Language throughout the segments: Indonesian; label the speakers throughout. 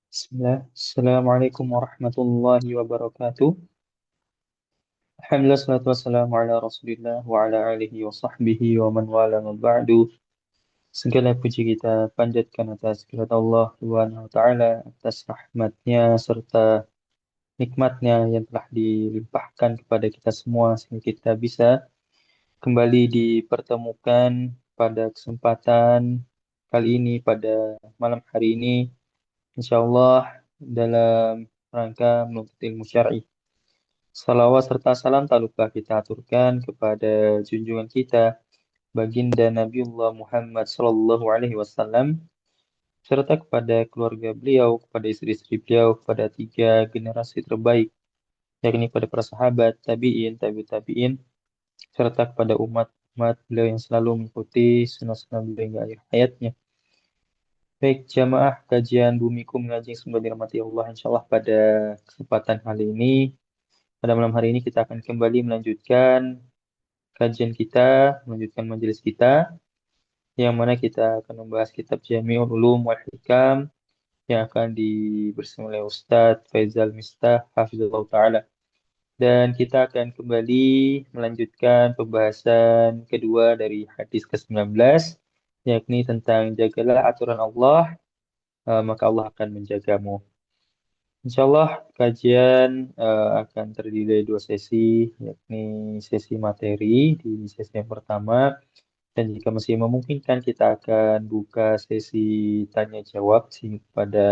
Speaker 1: Bismillah. Assalamualaikum warahmatullahi wabarakatuh. Alhamdulillah salatu wassalamu ala Rasulillah wa ala alihi wa sahbihi wa man wala ma ba'du. Segala puji kita panjatkan atas kehadirat Allah Subhanahu wa taala atas rahmatnya serta nikmatnya yang telah dilimpahkan kepada kita semua sehingga kita bisa kembali dipertemukan pada kesempatan kali ini pada malam hari ini insyaallah dalam rangka menuntut ilmu syar'i. Salawat serta salam tak lupa kita aturkan kepada junjungan kita, baginda Nabiullah Muhammad Sallallahu Alaihi Wasallam, serta kepada keluarga beliau, kepada istri-istri beliau, kepada tiga generasi terbaik, yakni pada para sahabat, tabi'in, tabi'in, serta kepada umat-umat beliau yang selalu mengikuti sunnah-sunnah beliau hingga akhir hayatnya. Baik, jamaah kajian Bumiku Mengaji yang semoga dirahmati Allah, insyaallah pada kesempatan kali ini, pada malam hari ini kita akan kembali melanjutkan kajian kita, melanjutkan majelis kita, yang mana kita akan membahas kitab Jami'ul Ulum wal Hikam yang akan dibersihkan oleh Ustadz Faizal Mistah, Hafizullah Ta'ala. Dan kita akan kembali melanjutkan pembahasan kedua dari hadis ke-19, yakni tentang jagalah aturan Allah, maka Allah akan menjagamu. Insya Allah kajian akan terdiri dari dua sesi, yakni sesi materi di sesi yang pertama, dan jika masih memungkinkan kita akan buka sesi tanya jawab sehingga kepada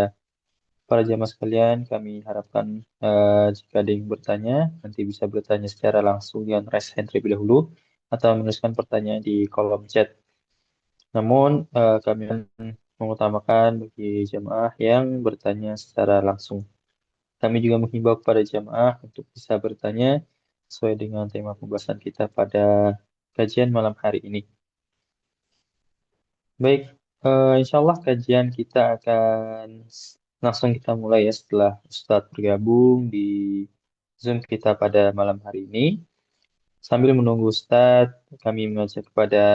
Speaker 1: para jamaah sekalian kami harapkan jika ada yang bertanya nanti bisa bertanya secara langsung dengan raise hand terlebih dahulu atau menuliskan pertanyaan di kolom chat. Namun kami akan mengutamakan bagi jamaah yang bertanya secara langsung. Kami juga menghimbau kepada jamaah untuk bisa bertanya sesuai dengan tema pembahasan kita pada kajian malam hari ini. Baik, insya Allah kajian kita akan langsung kita mulai ya setelah Ustadz bergabung di Zoom kita pada malam hari ini. Sambil menunggu Ustadz, kami mengajak kepada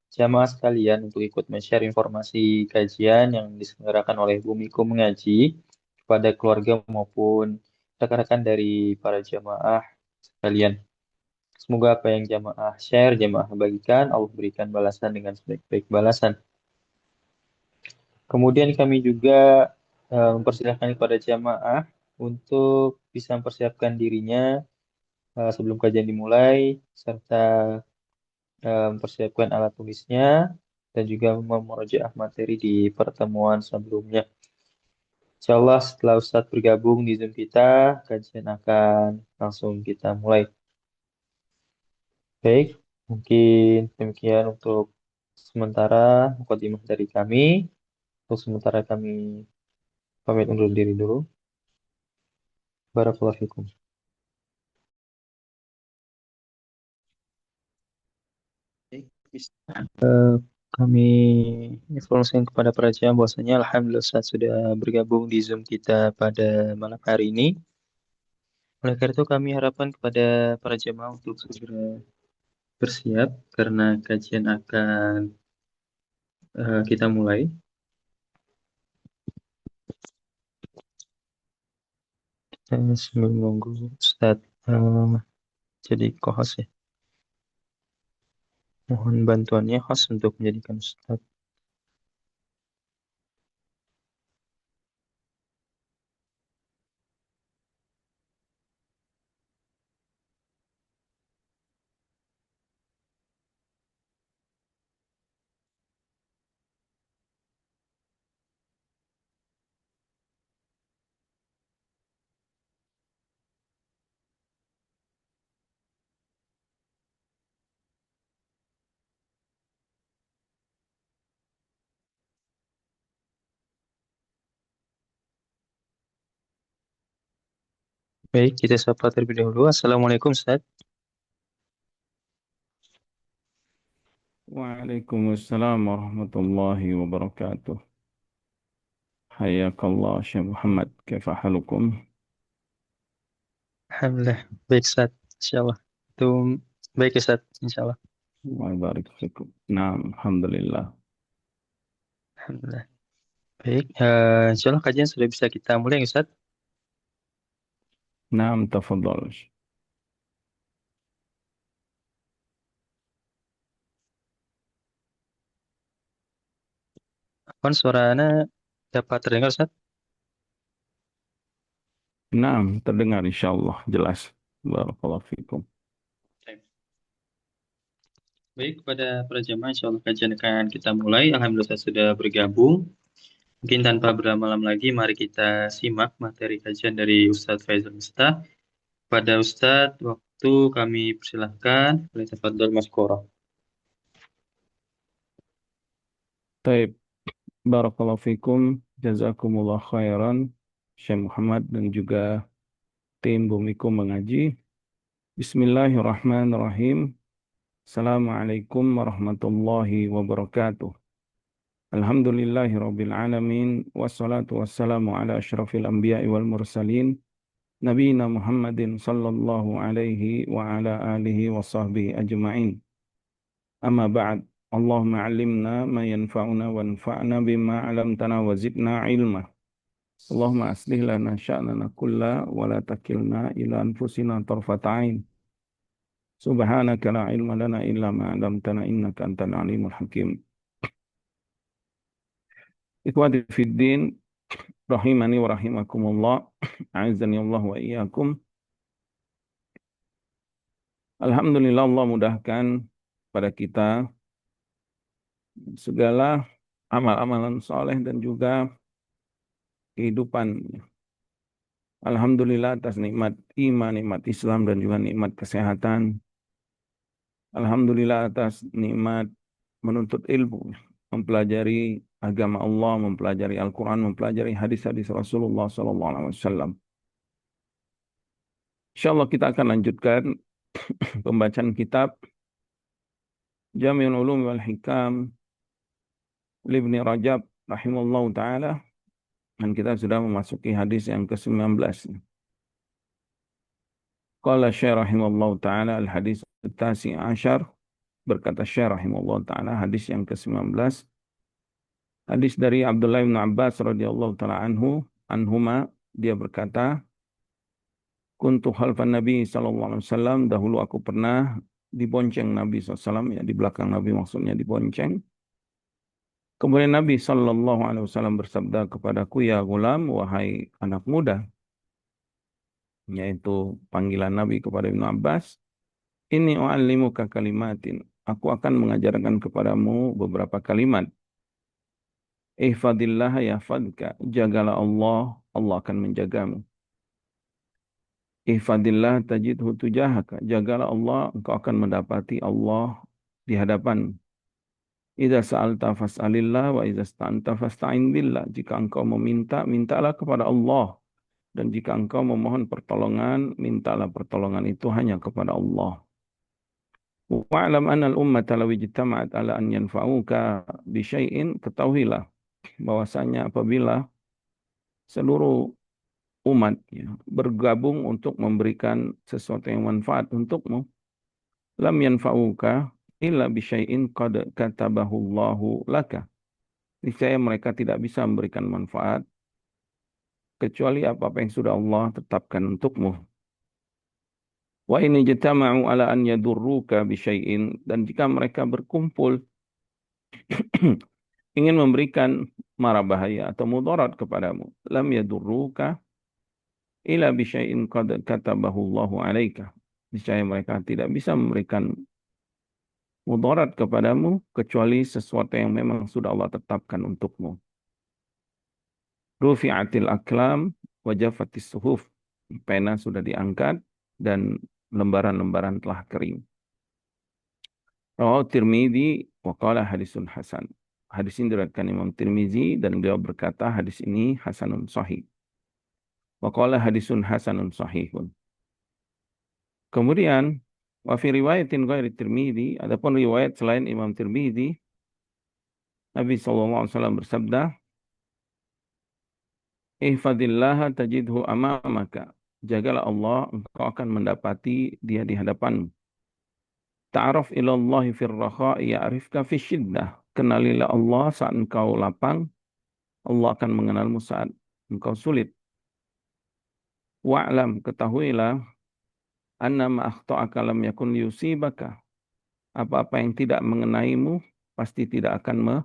Speaker 1: jamaah sekalian untuk ikut men-share informasi kajian yang diselenggarakan oleh Bumiku Mengaji kepada keluarga maupun rekan-rekan dari para jamaah sekalian. Semoga apa yang jamaah share, jamaah bagikan, Allah berikan balasan dengan sebaik-baik balasan. Kemudian kami juga mempersilahkan kepada jamaah untuk bisa mempersiapkan dirinya sebelum kajian dimulai, serta mempersiapkan alat tulisnya, dan juga memurojaah materi di pertemuan sebelumnya. Insya Allah setelah Ustadz bergabung di Zoom kita, kajian akan langsung kita mulai. Baik, mungkin demikian untuk sementara mukadimah dari kami. Untuk sementara kami pamit undur diri dulu. Barakallahu fikum. Eh, Kami informasikan kepada para jamaah bahwasanya Alhamdulillah Ustaz sudah bergabung di Zoom kita pada malam hari ini. Oleh karena itu kami harapkan kepada para jamaah untuk segera bersiap karena kajian akan kita mulai. Sambil menunggu Ustaz jadi co-host ya. Mohon bantuannya host untuk menjadikan Ustaz. Baik, kita sapa terlebih dahulu. Assalamualaikum Ustaz.
Speaker 2: Waalaikumsalam warahmatullahi wabarakatuh. Hayakallah Syekh Muhammad, kaifa halukum?
Speaker 1: Alhamdulillah. Baik Ustaz. Insyaallah. Itu baik Ustaz. Insyaallah.
Speaker 2: Wa barik fikum. Naam, alhamdulillah.
Speaker 1: Alhamdulillah. Baik, insya Allah kajian sudah bisa kita mulai, Ustaz.
Speaker 2: Naam, tafadhal.
Speaker 1: Apaan suaranya dapat terdengar, Ustaz?
Speaker 2: Naam, terdengar insyaallah jelas. Barakallahu fikum.
Speaker 1: Baik, baik, pada para jamaah, insya Allah kajian akan kita mulai. Alhamdulillah saya sudah bergabung. Mungkin tanpa berlama-lama lagi, mari kita simak materi kajian dari Ustadz Faizal Miftah. Pada Ustadz, waktu kami persilahkan. Boleh tafadhol Mas Koro.
Speaker 2: Taib, barakallahu fikum. Jazakumullah khairan. Syekh Muhammad dan juga tim Bumiku mengaji. Bismillahirrahmanirrahim. Assalamualaikum warahmatullahi wabarakatuh. Alhamdulillahi rabbil alamin. Wassalatu wassalamu ala asyrafil anbiya'i wal mursalin. Nabiina Muhammadin sallallahu alaihi wa ala alihi wa sahbihi ajma'in. Amma ba'd. Allahumma allimna ma yanfa'una wanfa'na bima 'allamtana wa zidna ilma. Allahumma aslih lana sya'nana kulla wa la takilna ila anfusina tarfata 'ain. Subhanaka la ilma lana illa ma 'allamtana innaka antal alimul hakim. Ikhwati fid din, rahimani wa rahimakumullah. A'azzani Allah wa iyyakum. Alhamdulillah Allah mudahkan pada kita segala amal-amalan soleh dan juga kehidupan. Alhamdulillah atas nikmat iman, nikmat Islam dan juga nikmat kesehatan. Alhamdulillah atas nikmat menuntut ilmu, mempelajari agama Allah, mempelajari Al-Quran, mempelajari hadis-hadis Rasulullah SAW. InsyaAllah kita akan lanjutkan pembacaan kitab Jami'ul Ulum wal Hikam Ibni Rajab rahimahullah ta'ala. Dan kita sudah memasuki hadis yang ke-19. Qala Syekh rahimahullah ta'ala al-hadis at-tasi' asyar. Berkata Syekh rahimahullah ta'ala hadis yang ke-19. Hadis dari Abdullah bin Abbas radhiyallahu ta'ala anhuma, dia berkata, kuntu khalfan Nabi sallallahu alaihi wasallam, dahulu aku pernah dibonceng Nabi SAW, ya di belakang Nabi maksudnya dibonceng. Kemudian Nabi sallallahu alaihi wasallam bersabda kepadaku, ya gulam, wahai anak muda, yaitu panggilan Nabi kepada Ibnu Abbas, ini u'allimuka kalimatin, aku akan mengajarkan kepadamu beberapa kalimat. Ihfadillah yahfadka, jagalah Allah, Allah akan menjagamu. Ihfadillah tajidhu tujahaka, jagalah Allah, engkau akan mendapati Allah di hadapan. Idza sa'alta fas'alillah wa idza sta'anta fasta'in billah. Jika engkau meminta, mintalah kepada Allah. Dan jika engkau memohon pertolongan, mintalah pertolongan itu hanya kepada Allah. Wa'lam anna al-ummata law ijtama'at ala an yanfa'uka bi syai'in, ketahuilah bahwasanya apabila seluruh umat ya, bergabung untuk memberikan sesuatu yang manfaat untukmu, lam yanfa'uka illa bi syai'in qad katabahu Allahu laka. Niscaya mereka tidak bisa memberikan manfaat kecuali apa-apa yang sudah Allah tetapkan untukmu. Wa in ijtama'u ala an yadurruka bi syai'in, dan jika mereka berkumpul ingin memberikan mara bahaya atau mudarat kepadamu, lam yadurruka ila bi syai'in qad katabahu Allahu 'alaika. Niscaya mereka tidak bisa memberikan mudarat kepadamu kecuali sesuatu yang memang sudah Allah tetapkan untukmu. Rufi'atil aklam wa jaffatis suhuf. Pena sudah diangkat dan lembaran-lembaran telah kering. Rawahu Tirmidzi wa qala hadisun hasan. Hadis ini diriwayatkan Imam Tirmizi dan beliau berkata hadis ini hasanun sahih. Wa qala hadisun hasanun sahihun. Kemudian wa fi riwayatin ghairi Tirmizi, adapun riwayat selain Imam Tirmizi, Nabi SAW bersabda, ihfadillaha tajidhu amamaka. Jagalah Allah, engkau akan mendapati dia di hadapanmu. Ta'araf ilallahi fir rakha ya'rifka fi syiddah. Kenalilah Allah saat engkau lapang, Allah akan mengenalmu saat engkau sulit. Wa'lam, ketahuilah, anna ma akhta'aka lam yakun yusibaka. Apa-apa yang tidak mengenaimu, pasti tidak akan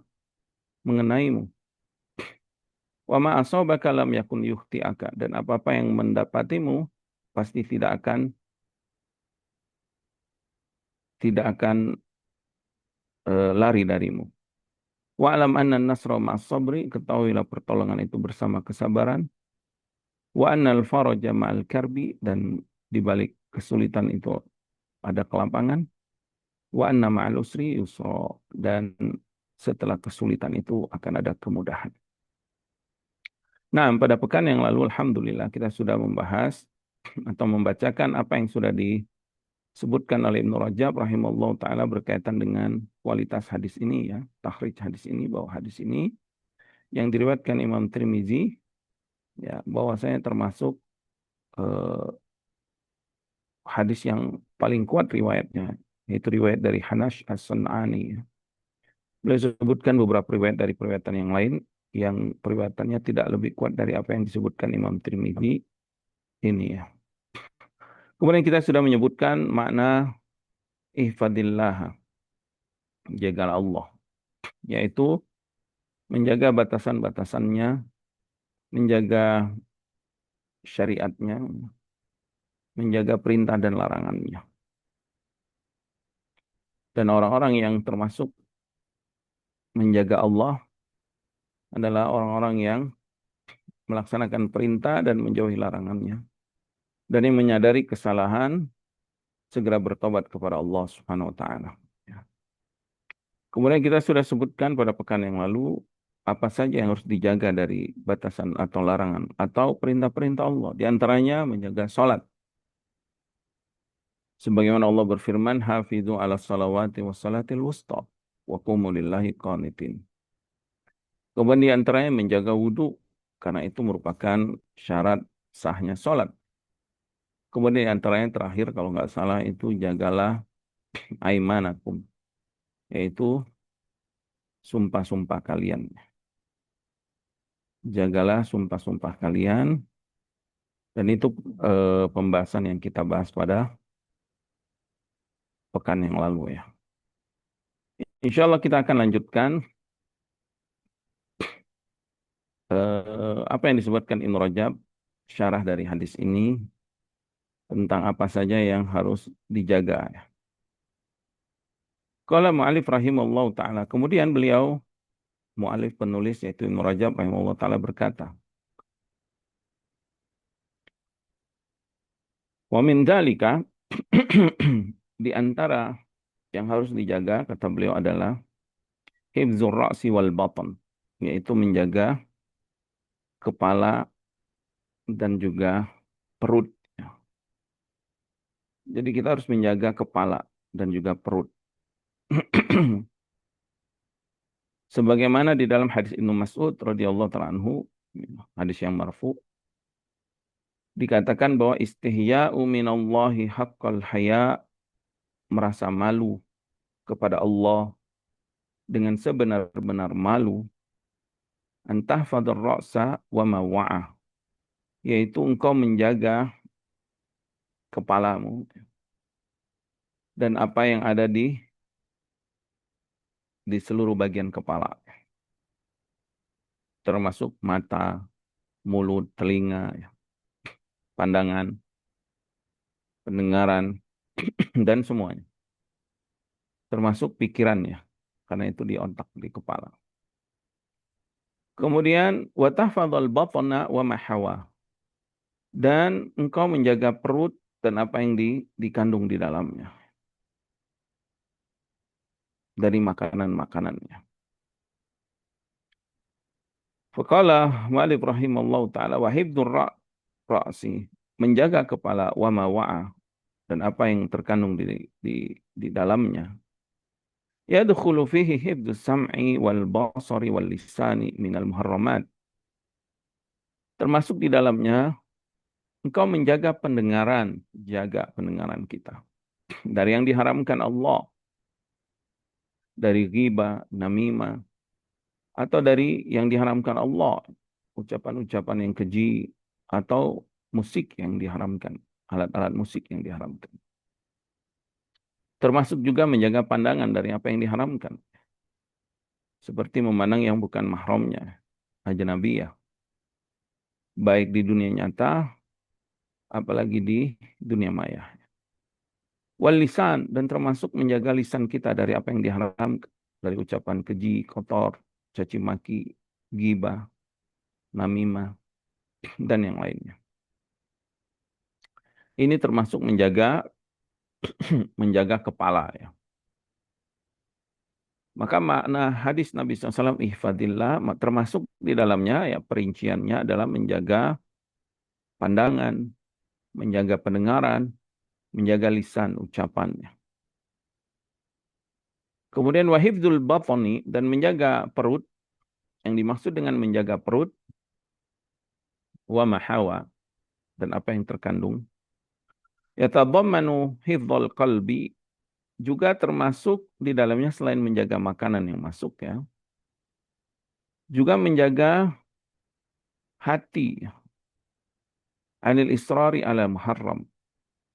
Speaker 2: mengenaimu. Wa ma asabaka lam yakun yukhti'aka. Dan apa-apa yang mendapatimu, pasti tidak akan lari darimu. Wa'lam anna nasra ma'as sabri. Ketahuilah pertolongan itu bersama kesabaran. Wa annal faraja ma'al karbi. Dan di balik kesulitan itu ada kelapangan. Wa anna ma'al usri yusra. Dan setelah kesulitan itu akan ada kemudahan. Nah, pada pekan yang lalu, alhamdulillah, kita sudah membahas atau membacakan apa yang sudah disebutkan oleh Ibnu Rajab rahimahullah ta'ala berkaitan dengan kualitas hadis ini, ya, takhrij hadis ini, bahwa hadis ini yang diriwayatkan Imam Tirmizi, ya, bahwasanya termasuk eh, hadis yang paling kuat riwayatnya, yaitu riwayat dari Hanash As-Sun'ani, ya. Beliau sebutkan beberapa riwayat dari periwayatan yang lain yang periwayatannya tidak lebih kuat dari apa yang disebutkan Imam Tirmizi ini, ya. Kemudian kita sudah menyebutkan makna ihfadillah, jagalah Allah, yaitu menjaga batasan-batasannya, menjaga syariatnya, menjaga perintah dan larangannya. Dan orang-orang yang termasuk menjaga Allah adalah orang-orang yang melaksanakan perintah dan menjauhi larangannya. Dan yang menyadari kesalahan, segera bertobat kepada Allah Subhanahu wa taala. Ya. Kemudian kita sudah sebutkan pada pekan yang lalu apa saja yang harus dijaga dari batasan atau larangan atau perintah-perintah Allah. Di antaranya menjaga salat. Sebagaimana Allah berfirman, "Hafidzu 'alas salawati was salatil wusta wa qumu lillahi qanitin." Kemudian di antaranya menjaga wudhu, karena itu merupakan syarat sahnya salat. Kemudian di antaranya terakhir kalau nggak salah itu jagalah aimanakum, yaitu sumpah-sumpah kalian. Jagalah sumpah-sumpah kalian. Dan itu pembahasan yang kita bahas pada pekan yang lalu, ya. Insya Allah kita akan lanjutkan apa yang disebutkan Ibnu Rajab, syarah dari hadis ini, tentang apa saja yang harus dijaga, ya. Qala mu'alif rahimahullah ta'ala. Kemudian beliau, mu'alif penulis, yaitu Ibnu Rajab rahimahullah ta'ala berkata, wa min dzalika, di antara yang harus dijaga, kata beliau, adalah hifdzur ra'si wal batan, yaitu menjaga kepala dan juga perut, ya. Jadi kita harus menjaga kepala dan juga perut. Sebagaimana di dalam hadis Ibnu Mas'ud radhiyallahu ta'ala anhu, hadis yang marfu, dikatakan bahwa istihya'u minallahi haqqal haya, merasa malu kepada Allah dengan sebenar-benar malu, antahfadhar ra'sa wa ma wa'a, yaitu engkau menjaga kepalamu dan apa yang ada di seluruh bagian kepala, termasuk mata, mulut, telinga, ya, pandangan, pendengaran, dan semuanya. Termasuk pikirannya, karena itu di otak, di kepala. Kemudian, watahfadhal batna wa mahawa, dan engkau menjaga perut dan apa yang dikandung di dalamnya dari makanan-makanannya. Faqala mu'alif rahimallahu ta'ala wa hifdzur ra'si, menjaga kepala, wa ma wa'a, dan apa yang terkandung di dalamnya. Yadkhulu fihi hifdzus sam'i wal basari wal lisani minal muharramat. Termasuk di dalamnya engkau menjaga pendengaran, jaga pendengaran kita dari yang diharamkan Allah, dari ghibah, namimah, atau dari yang diharamkan Allah, ucapan-ucapan yang keji atau musik yang diharamkan, alat-alat musik yang diharamkan. Termasuk juga menjaga pandangan dari apa yang diharamkan, seperti memandang yang bukan mahramnya, ajnabiyah, baik di dunia nyata, apalagi di dunia maya. Wal lisan, dan termasuk menjaga lisan kita dari apa yang diharamkan, dari ucapan keji, kotor, caci maki, ghibah, namimah, dan yang lainnya. Ini termasuk menjaga menjaga kepala ya. Maka makna hadis Nabi SAW ihfadillah termasuk di dalamnya ya perinciannya adalah menjaga pandangan, menjaga pendengaran, menjaga lisan ucapannya. Kemudian wahifdzul batni, dan menjaga perut, yang dimaksud dengan menjaga perut wa mahawa, dan apa yang terkandung. Yatadammanu hifdzal qalbi, juga termasuk di dalamnya selain menjaga makanan yang masuk ya, juga menjaga hati, anil israri ala muharram,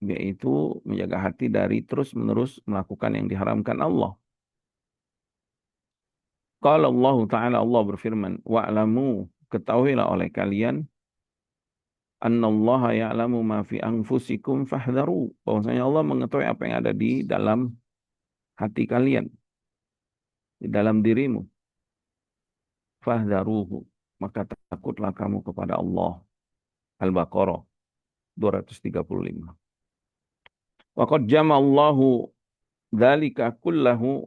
Speaker 2: yaitu menjaga hati dari terus-menerus melakukan yang diharamkan Allah. Qala Allah Ta'ala, Allah berfirman, wa'lamu, ketahuilah oleh kalian, annallaha ya'lamu ma fi anfusikum fahdharu, bahwasanya Allah mengetahui apa yang ada di dalam hati kalian, di dalam dirimu. Fahdharuhu, maka takutlah kamu kepada Allah. Al-Baqarah 235. Wa qad jama'allahu dzalika kullahu,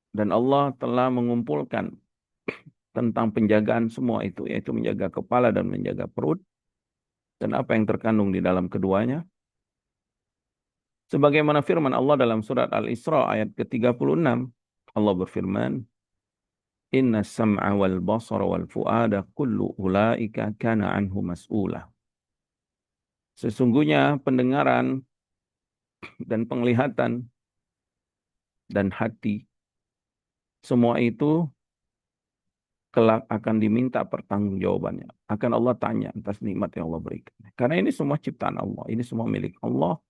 Speaker 2: dan Allah telah mengumpulkan tentang penjagaan semua itu, yaitu menjaga kepala dan menjaga perut, dan apa yang terkandung di dalam keduanya. Sebagaimana firman Allah dalam surat Al-Isra ayat ke-36, Allah berfirman, Inna sam'a wal basara wal fu'ada kullu ulaika kana anhu mas'ula. Sesungguhnya pendengaran dan penglihatan dan hati, semua itu kelak akan diminta pertanggungjawabannya. Akan Allah tanya atas nikmat yang Allah berikan. Karena ini semua ciptaan Allah. Ini semua milik Allah.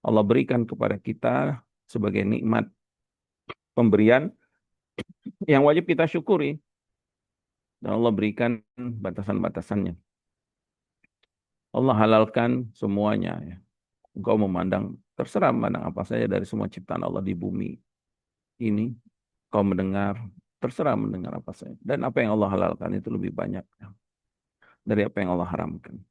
Speaker 2: Allah berikan kepada kita sebagai nikmat pemberian yang wajib kita syukuri. Dan Allah berikan batasan-batasannya. Allah halalkan semuanya. Ya. Engkau memandang, terserah memandang apa saja dari semua ciptaan Allah di bumi ini. Kau mendengar, terserah mendengar apa saja. Dan apa yang Allah halalkan itu lebih banyak ya, dari apa yang Allah haramkan.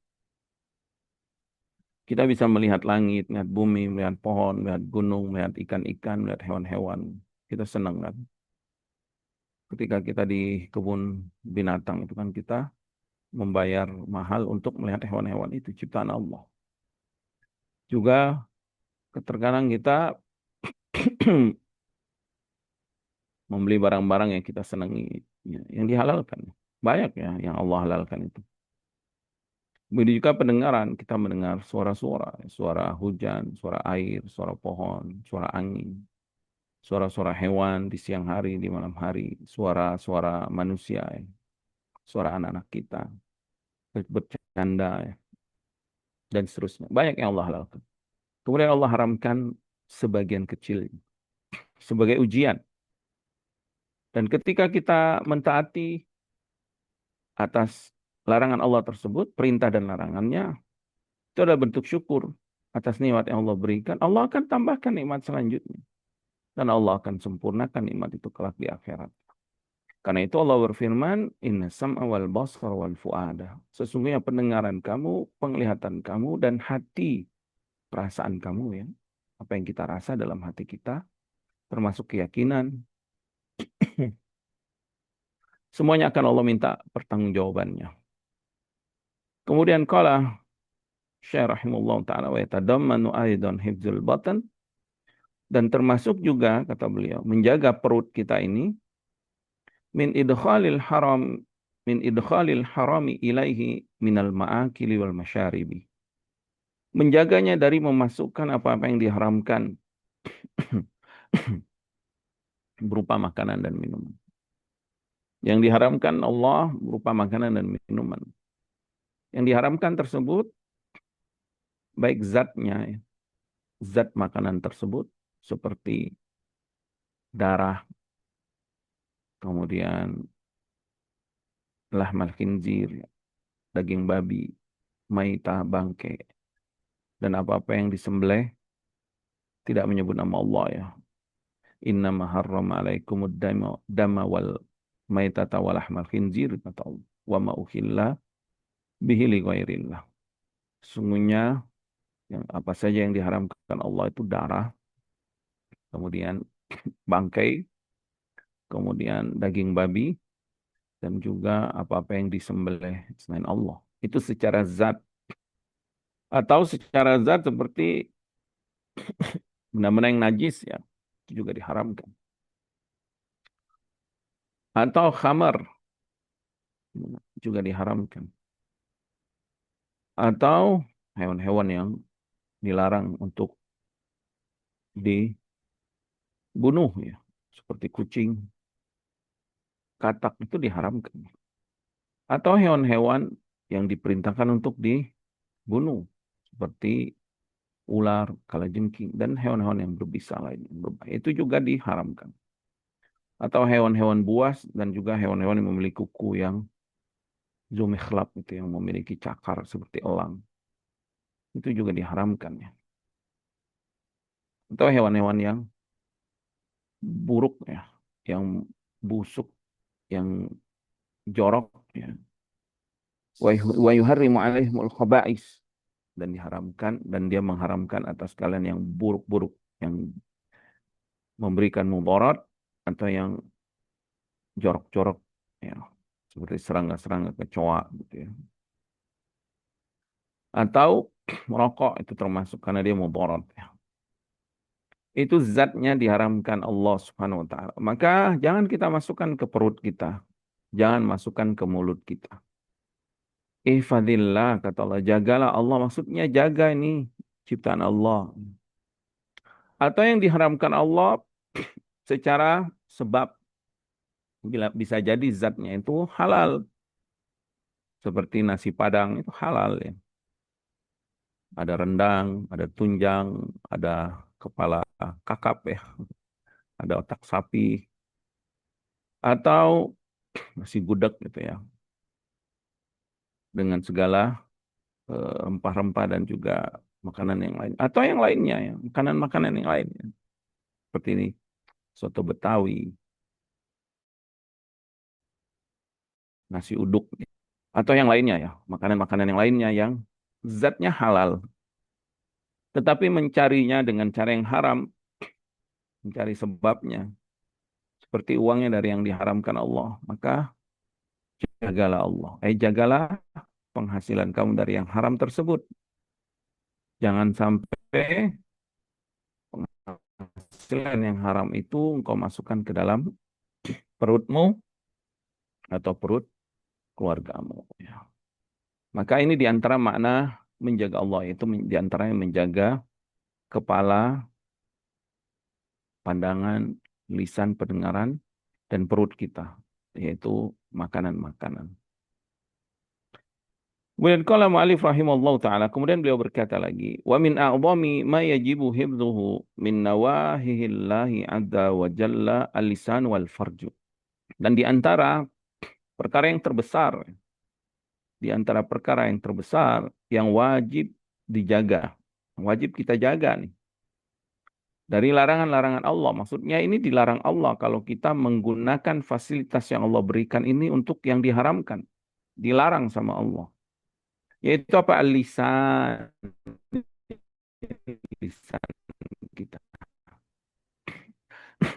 Speaker 2: Kita bisa melihat langit, melihat bumi, melihat pohon, melihat gunung, melihat ikan-ikan, melihat hewan-hewan. Kita senang kan? Ketika kita di kebun binatang itu kan kita membayar mahal untuk melihat hewan-hewan itu ciptaan Allah. Juga terkadang kita membeli barang-barang yang kita senangi, ya, yang dihalalkan. Banyak ya yang Allah halalkan itu. Begitu juga pendengaran, kita mendengar suara-suara, suara hujan, suara air, suara pohon, suara angin, suara-suara hewan di siang hari, di malam hari, suara-suara manusia, ya, suara anak-anak kita, bercanda, ya, dan seterusnya. Banyak yang Allah halalkan. Kemudian Allah haramkan sebagian kecil sebagai ujian. Dan ketika kita mentaati atas larangan Allah tersebut, perintah dan larangannya, itu adalah bentuk syukur atas nikmat yang Allah berikan. Allah akan tambahkan nikmat selanjutnya. Dan Allah akan sempurnakan nikmat itu kelak di akhirat. Karena itu Allah berfirman, Inna sam'a wal basar wal fu'ada. Sesungguhnya pendengaran kamu, penglihatan kamu, dan hati, perasaan kamu ya. Apa yang kita rasa dalam hati kita, termasuk keyakinan. Semuanya akan Allah minta pertanggungjawabannya. Kemudian kala Syekh rahimahullah ta'ala wa yatadammanu aidan hifdzul batan, dan termasuk juga kata beliau menjaga perut kita ini min idkhalil haram min idkhalil harami ilaihi minal ma'akili wal masyaribi. Menjaganya dari memasukkan apa-apa yang diharamkan berupa makanan dan minuman. Yang diharamkan Allah berupa makanan dan minuman. Yang diharamkan tersebut baik zatnya, ya, zat makanan tersebut seperti darah, kemudian lahmal khinzir, ya, daging babi, maitah, bangkai, dan apa-apa yang disembelih tidak menyebut nama Allah ya. Innama harrama alaikumud dama wal maitata wal lahmal khinzir kata Allah. Wa ma uhilla bihi li ghairillah. Sungguhnya yang apa saja yang diharamkan Allah itu darah, kemudian bangkai, kemudian daging babi, dan juga apa-apa yang disembelih selain Allah. Itu secara zat. Atau secara zat seperti benda-benda yang najis ya, itu juga diharamkan. Atau khamar juga diharamkan. Atau hewan-hewan yang dilarang untuk dibunuh ya, seperti kucing, katak itu diharamkan. Atau hewan-hewan yang diperintahkan untuk dibunuh, seperti ular, kalajengking, dan hewan-hewan yang berbisa lain yang berbahaya. Itu juga diharamkan. Atau hewan-hewan buas dan juga hewan-hewan yang memiliki kuku yang zumikhlab itu yang memiliki cakar seperti elang. Itu juga diharamkan ya. Atau hewan-hewan yang buruk ya, yang busuk, yang jorok ya. Wa yuharrimu alaihimul khaba'is, dan diharamkan, dan dia mengharamkan atas kalian yang buruk-buruk, yang memberikan mudarat atau yang jorok-jorok ya, seperti serangga-serangga, kecoa gitu ya. Atau merokok itu termasuk karena dia mudarat ya. Itu zatnya diharamkan Allah Subhanahu wa taala. Maka jangan kita masukkan ke perut kita, jangan masukkan ke mulut kita. Ihfadillah kata Allah, jagalah Allah, maksudnya jaga ini ciptaan Allah. Atau yang diharamkan Allah secara sebab, bila bisa jadi zatnya itu halal, seperti nasi Padang itu halal ya. Ada rendang, ada tunjang, ada kepala kakap ya, ada otak sapi, atau nasi gudeg gitu ya, dengan segala rempah-rempah dan juga makanan yang lain. Atau yang lainnya ya, makanan-makanan yang lainnya. Seperti ini, soto Betawi, nasi uduk, atau yang lainnya ya, makanan-makanan yang lainnya yang zatnya halal. Tetapi mencarinya dengan cara yang haram, mencari sebabnya, seperti uangnya dari yang diharamkan Allah, maka jagalah Allah. Jagalah penghasilan kamu dari yang haram tersebut. Jangan sampai penghasilan yang haram itu engkau masukkan ke dalam perutmu atau perut keluargamu. Ya. Maka ini diantara makna menjaga Allah, itu diantaranya menjaga kepala, pandangan, lisan, pendengaran, dan perut kita, yaitu makanan-makanan. Kemudian qala mu'alif rahimallahu taala, kemudian beliau berkata lagi, wa min a'dhami ma yajibu hifdhuhu min nawahihillahi azza wa jalla al-lisan wal farju. Dan di antara perkara yang terbesar, di antara perkara yang terbesar yang wajib dijaga, wajib kita jaga nih, dari larangan-larangan Allah. Maksudnya ini dilarang Allah kalau kita menggunakan fasilitas yang Allah berikan ini untuk yang diharamkan. Dilarang sama Allah. Yaitu apa? Lisan. Lisan kita.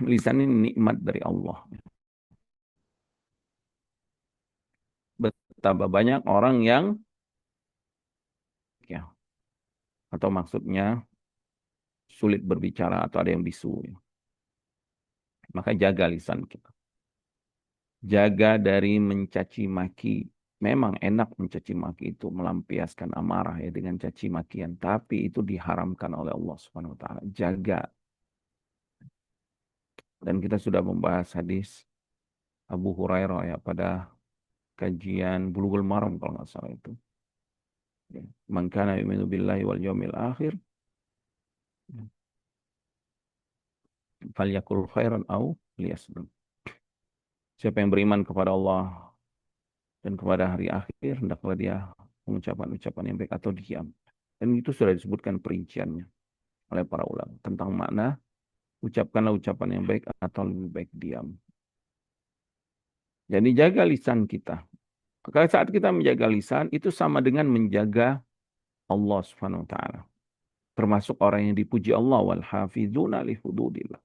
Speaker 2: Lisan ini nikmat dari Allah. Betapa banyak orang yang, ya, atau maksudnya sulit berbicara atau ada yang bisu. Ya. Maka jaga lisan kita. Jaga dari mencaci maki. Memang enak mencaci maki itu, melampiaskan amarah ya dengan caci makian, tapi itu diharamkan oleh Allah Subhanahu wa taala. Jaga. Dan kita sudah membahas hadis Abu Hurairah ya pada kajian Bulughul Maram kalau nggak salah itu. Ya. Man kana yu'minu billahi wal yawmil akhir falyakul khairan au liyasmut. Siapa yang beriman kepada Allah dan kepada hari akhir, hendaklah dia mengucapkan ucapan yang baik atau diam. Dan itu sudah disebutkan perinciannya oleh para ulama tentang makna ucapkanlah ucapan yang baik atau lebih baik diam. Jadi jaga lisan kita. Kalau saat kita menjaga lisan itu sama dengan menjaga Allah Subhanahu wa taala. Termasuk orang yang dipuji Allah wal hafizuna li hududillah.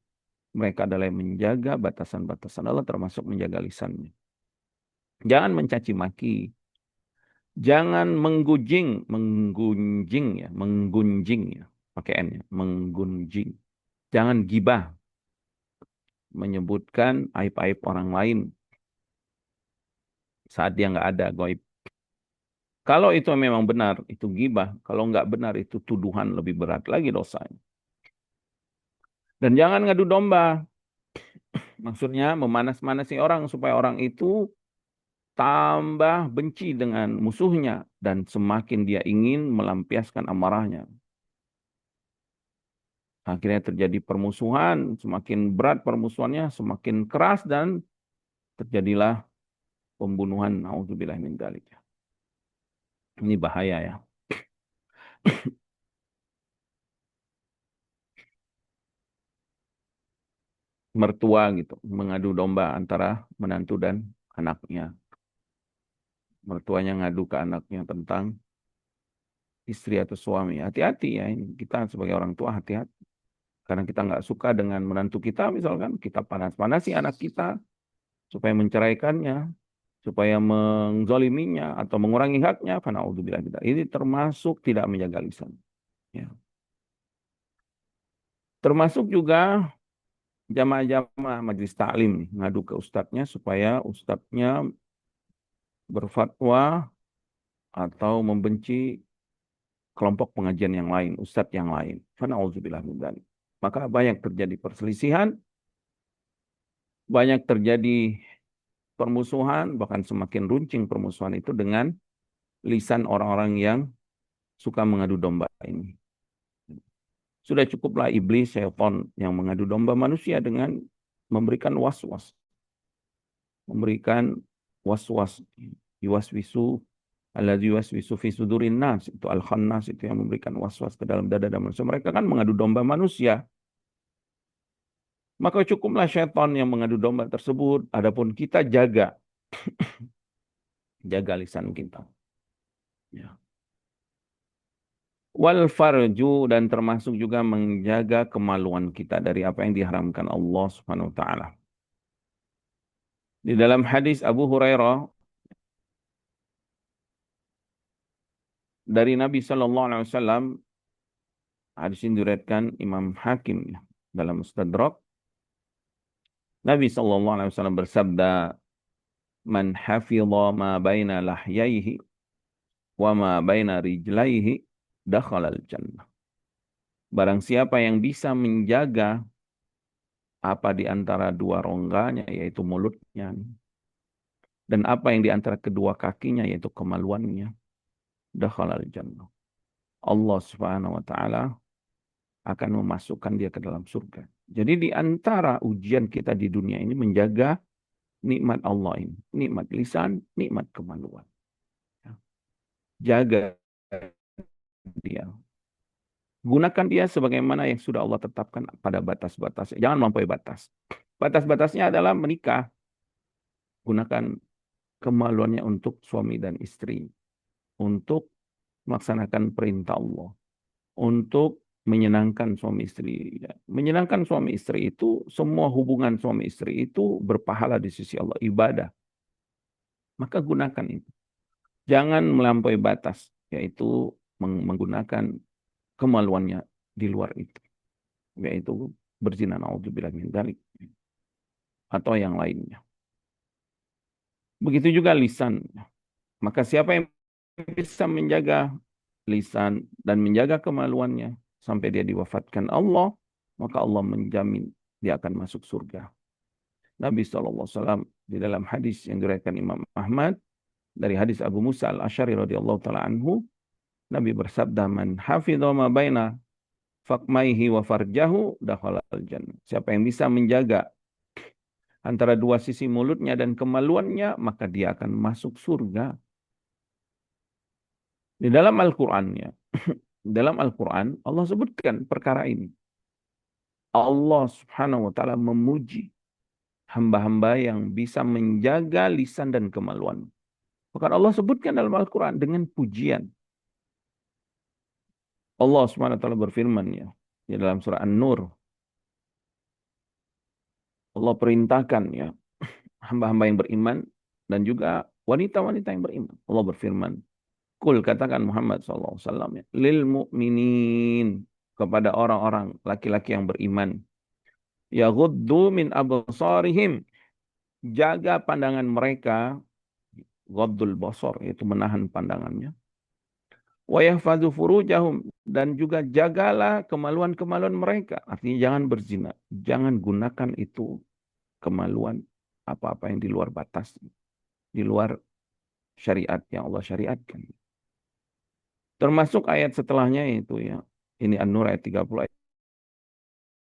Speaker 2: Mereka adalah yang menjaga batasan-batasan Allah termasuk menjaga lisannya. Jangan mencaci maki. Jangan menggunjing ya, pakai N ya, menggunjing. Jangan gibah, menyebutkan aib-aib orang lain saat dia nggak ada, goib. Kalau itu memang benar, itu gibah. Kalau nggak benar, itu tuduhan lebih berat lagi dosanya. Dan jangan ngadu domba. Maksudnya memanas-manasi orang supaya orang itu tambah benci dengan musuhnya dan semakin dia ingin melampiaskan amarahnya. Akhirnya terjadi permusuhan, semakin berat permusuhannya, semakin keras dan terjadilah pembunuhan. Nauzubillah min dzalik. Ini bahaya ya. Mertua gitu, mengadu domba antara menantu dan anaknya. Mertuanya ngadu ke anaknya tentang istri atau suami. Hati-hati ya, ini kita sebagai orang tua hati-hati. Karena kita nggak suka dengan menantu kita, misalkan kita panas-panasi anak kita supaya menceraikannya, supaya menzoliminya atau mengurangi haknya. Fana'udzubillah kita. Ini termasuk tidak menjaga lisan. Ya. Termasuk juga jamaah-jamaah majelis taklim ngadu ke ustadznya supaya ustadznya berfatwa atau membenci kelompok pengajian yang lain, ustadz yang lain. Fana'udzubillah min dzalik. Maka banyak terjadi perselisihan, banyak terjadi permusuhan, bahkan semakin runcing permusuhan itu dengan lisan orang-orang yang suka mengadu domba ini. Sudah cukuplah iblis, syaitan yang mengadu domba manusia dengan memberikan was-was. Memberikan was-was. Yuwaswisu, alladzi yuwaswisu fi sudurin nas. Itu al-khannas, itu yang memberikan was-was ke dalam dada manusia. Mereka kan mengadu domba manusia. Maka cukuplah syaitan yang mengadu domba tersebut. Adapun kita jaga. Jaga lisan kita. Ya. Wal farju dan termasuk juga menjaga kemaluan kita dari apa yang diharamkan Allah Subhanahu wa taala. Di dalam hadis Abu Hurairah dari Nabi sallallahu alaihi wasallam, hadis ini diriwayatkan Imam Hakim dalam Mustadrak. Nabi sallallahu alaihi wasallam bersabda, "Man hafidha ma baina lahyaihi wa ma baina rijlaihi dakhala al-jannah." Barang siapa yang bisa menjaga apa di antara dua rongganya, yaitu mulutnya, dan apa yang di antara kedua kakinya, yaitu kemaluannya, dakhalal jannah. Allah Subhanahu wa taala akan memasukkan dia ke dalam surga. Jadi di antara ujian kita di dunia ini menjaga nikmat Allah ini, nikmat lisan, nikmat kemaluan. Jaga dia. Gunakan dia sebagaimana yang sudah Allah tetapkan pada batas-batas. Jangan melampaui batas. Batas-batasnya adalah menikah. Gunakan kemaluannya untuk suami dan istri. Untuk melaksanakan perintah Allah. Untuk menyenangkan suami istri. Menyenangkan suami istri itu, semua hubungan suami istri itu berpahala di sisi Allah. Ibadah. Maka gunakan itu. Jangan melampaui batas. Yaitu menggunakan kemaluannya di luar itu. Yaitu berzina, na'udzubillah min dzalik, atau yang lainnya. Begitu juga lisan. Maka siapa yang bisa menjaga lisan dan menjaga kemaluannya sampai dia diwafatkan maka Allah menjamin dia akan masuk surga. Nabi SAW di dalam hadis yang diriwayatkan Imam Ahmad dari hadis Abu Musa al-Asy'ari radhiyallahu taala anhu, Nabi bersabda, "Man hafidha ma baina fakmaihi wa farjahu dakhala al-jannah." Siapa yang bisa menjaga antara dua sisi mulutnya dan kemaluannya, maka dia akan masuk surga. Di dalam Al-Qur'annya, dalam Al-Qur'an Allah sebutkan perkara ini. Allah Subhanahu wa taala memuji hamba-hamba yang bisa menjaga lisan dan kemaluan. Bahkan Allah sebutkan dalam Al-Quran dengan pujian. Allah Subhanahu wa taala berfirman ya, di dalam surah An-Nur. Allah perintahkan ya, hamba-hamba yang beriman dan juga wanita-wanita yang beriman. Allah berfirman, "Qul," katakan Muhammad SAW ya, "lil mu'minin," kepada orang-orang laki-laki yang beriman. "Yaghuddu min absarihim," jaga pandangan mereka, ghaddul basar, yaitu menahan pandangannya. Wa yahfazu furujahum, dan juga jagalah kemaluan-kemaluan mereka. Artinya jangan berzina, jangan gunakan itu kemaluan apa-apa yang di luar batas, di luar syariat yang Allah syariatkan. Termasuk ayat setelahnya itu ya. Ini An-Nur ayat 30,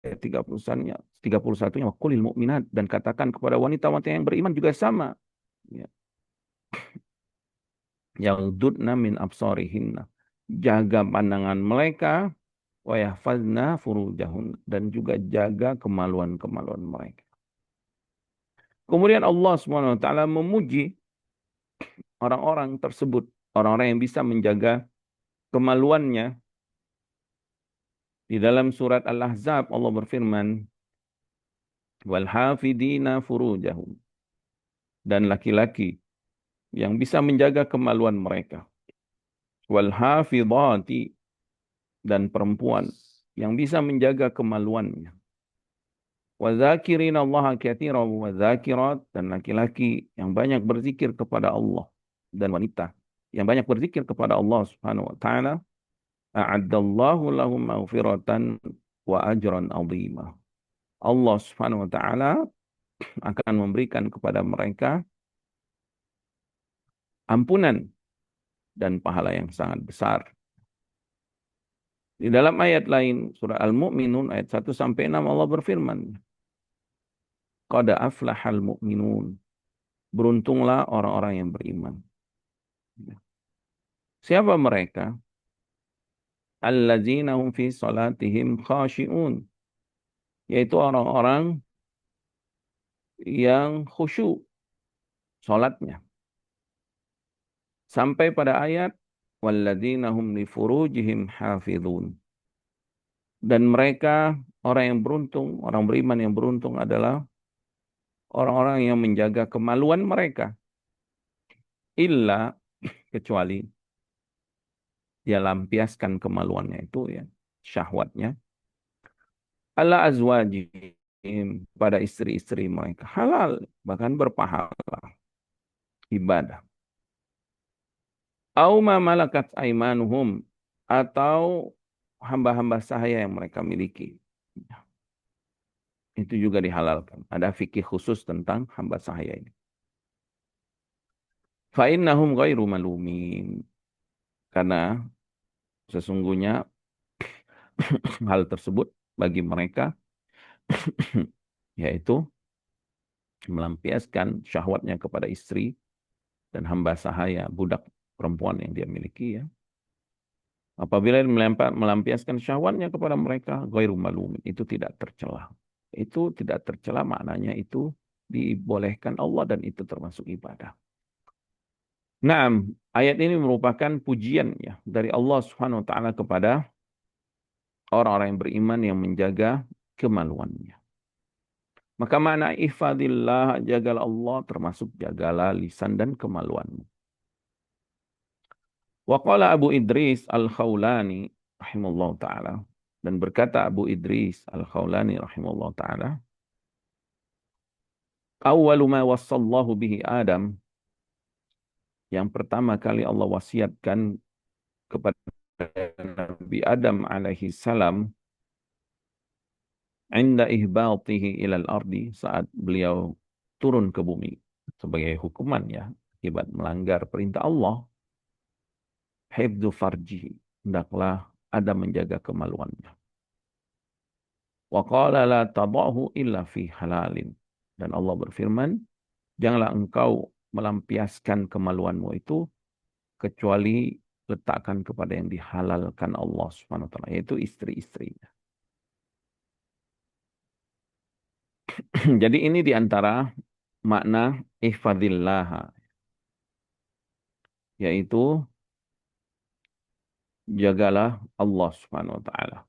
Speaker 2: ayat 31-nya, wa qulil mu'minat, dan katakan kepada wanita-wanita yang beriman juga sama. Ya. Yaghdudna min absarihinna, jaga pandangan mereka, wa yahfazna furujahun, dan juga jaga kemaluan-kemaluan mereka. Kemudian Allah Subhanahu wa taala memuji orang-orang tersebut, orang-orang yang bisa menjaga kemaluannya. Di dalam surat Al-Ahzab Allah berfirman, wal hafidina furujahum, dan laki-laki yang bisa menjaga kemaluan mereka. Wal hafidhati, dan perempuan yang bisa menjaga kemaluannya. Wa dzakirina Allah katsiran wa dzakirat, dan laki-laki yang banyak berzikir kepada Allah, dan wanita yang banyak berzikir kepada Allah Subhanahu wa taala. A'addallahu lahum maghfiratan wa ajran 'azima. Allah Subhanahu wa taala akan memberikan kepada mereka ampunan dan pahala yang sangat besar. Di dalam ayat lain surah Al-Mu'minun ayat 1 sampai 6 Allah berfirman, qad aflahal mu'minun, beruntunglah orang-orang yang beriman. Siapa mereka? Alladzina hum fi salatihim khashi'un, yaitu orang-orang yang khusyuk salatnya. Sampai pada ayat walladzina hum li furujihim hafizun. Dan mereka, orang yang beruntung, orang beriman yang beruntung adalah orang-orang yang menjaga kemaluan mereka. Illa, kecuali dia lampiaskan kemaluannya itu ya, syahwatnya. Ala azwajihim, pada istri-istri mereka. Halal, bahkan berpahala, ibadah. Au ma malakat aimanuhum, atau hamba-hamba sahaya yang mereka miliki. Itu juga dihalalkan. Ada fikih khusus tentang hamba sahaya ini. Fa'innahum ghairu malumin. Karena sesungguhnya hal tersebut bagi mereka yaitu melampiaskan syahwatnya kepada istri dan hamba sahaya, budak perempuan yang dia miliki ya. Apabila melampiaskan syahwatnya kepada mereka, ghairu malumin, itu tidak tercela. Itu tidak tercela, maknanya itu dibolehkan Allah dan itu termasuk ibadah. Nah, ayat ini merupakan pujian ya dari Allah Subhanahu wa taala kepada orang-orang yang beriman yang menjaga kemaluannya. Maka makna ihfadillah, jagalah Allah, termasuk jagalah lisan dan kemaluanmu. Wa qala Abu Idris Al-Khawlani rahimahullah ta'ala, dan berkata Abu Idris Al-Khawlani rahimahullah ta'ala, awwalu ma wassallahu bihi Adam, yang pertama kali Allah wasiatkan kepada Nabi Adam alaihi salam, inda ihbatihi ilal ardi, saat beliau turun ke bumi. sebagai hukuman ya akibat melanggar perintah Allah. Hifdzu farjihi, hendaklah ada menjaga kemaluannya. Wa qala la tadahu illa fi halalin. Dan Allah berfirman, janganlah engkau melampiaskan kemaluanmu itu kecuali letakkan kepada yang dihalalkan Allah Subhanahu wa taala, yaitu istri-istrinya. Jadi ini diantara makna ihfadillah, yaitu jagalah Allah Subhanahu wa taala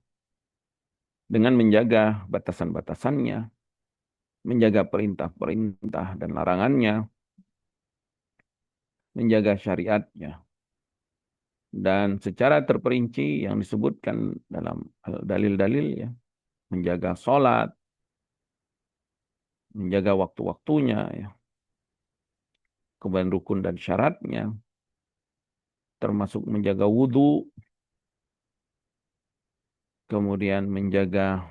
Speaker 2: dengan menjaga batasan-batasannya, menjaga perintah-perintah dan larangannya, menjaga syariatnya. Dan secara terperinci yang disebutkan dalam dalil-dalil ya, menjaga sholat, menjaga waktu-waktunya ya, kemudian rukun dan syaratnya, termasuk menjaga wudhu, kemudian menjaga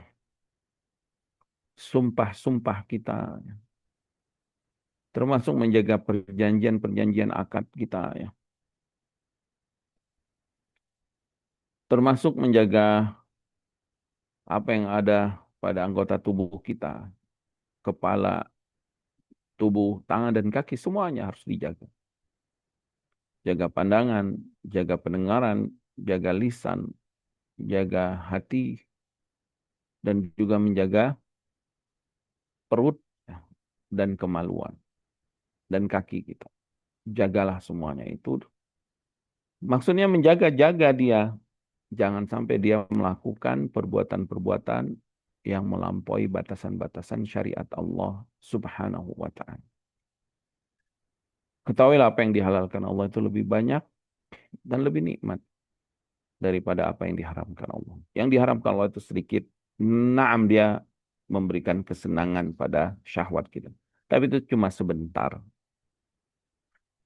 Speaker 2: sumpah-sumpah kita, ya, termasuk menjaga perjanjian-perjanjian akad kita, ya, termasuk menjaga apa yang ada pada anggota tubuh kita, kepala, tubuh, tangan, dan kaki, semuanya harus dijaga. Jaga pandangan, jaga pendengaran, jaga lisan, jaga hati, dan juga menjaga perut ya, dan kemaluan, dan kaki kita. Jagalah semuanya itu. Maksudnya menjaga-jaga dia. Jangan sampai dia melakukan perbuatan-perbuatan yang melampaui batasan-batasan syariat Allah Subhanahu wa ta'ala. Ketahuilah apa yang dihalalkan Allah itu lebih banyak dan lebih nikmat daripada apa yang diharamkan Allah. Yang diharamkan Allah itu sedikit. Naam, dia memberikan kesenangan pada syahwat kita. Tapi itu cuma sebentar.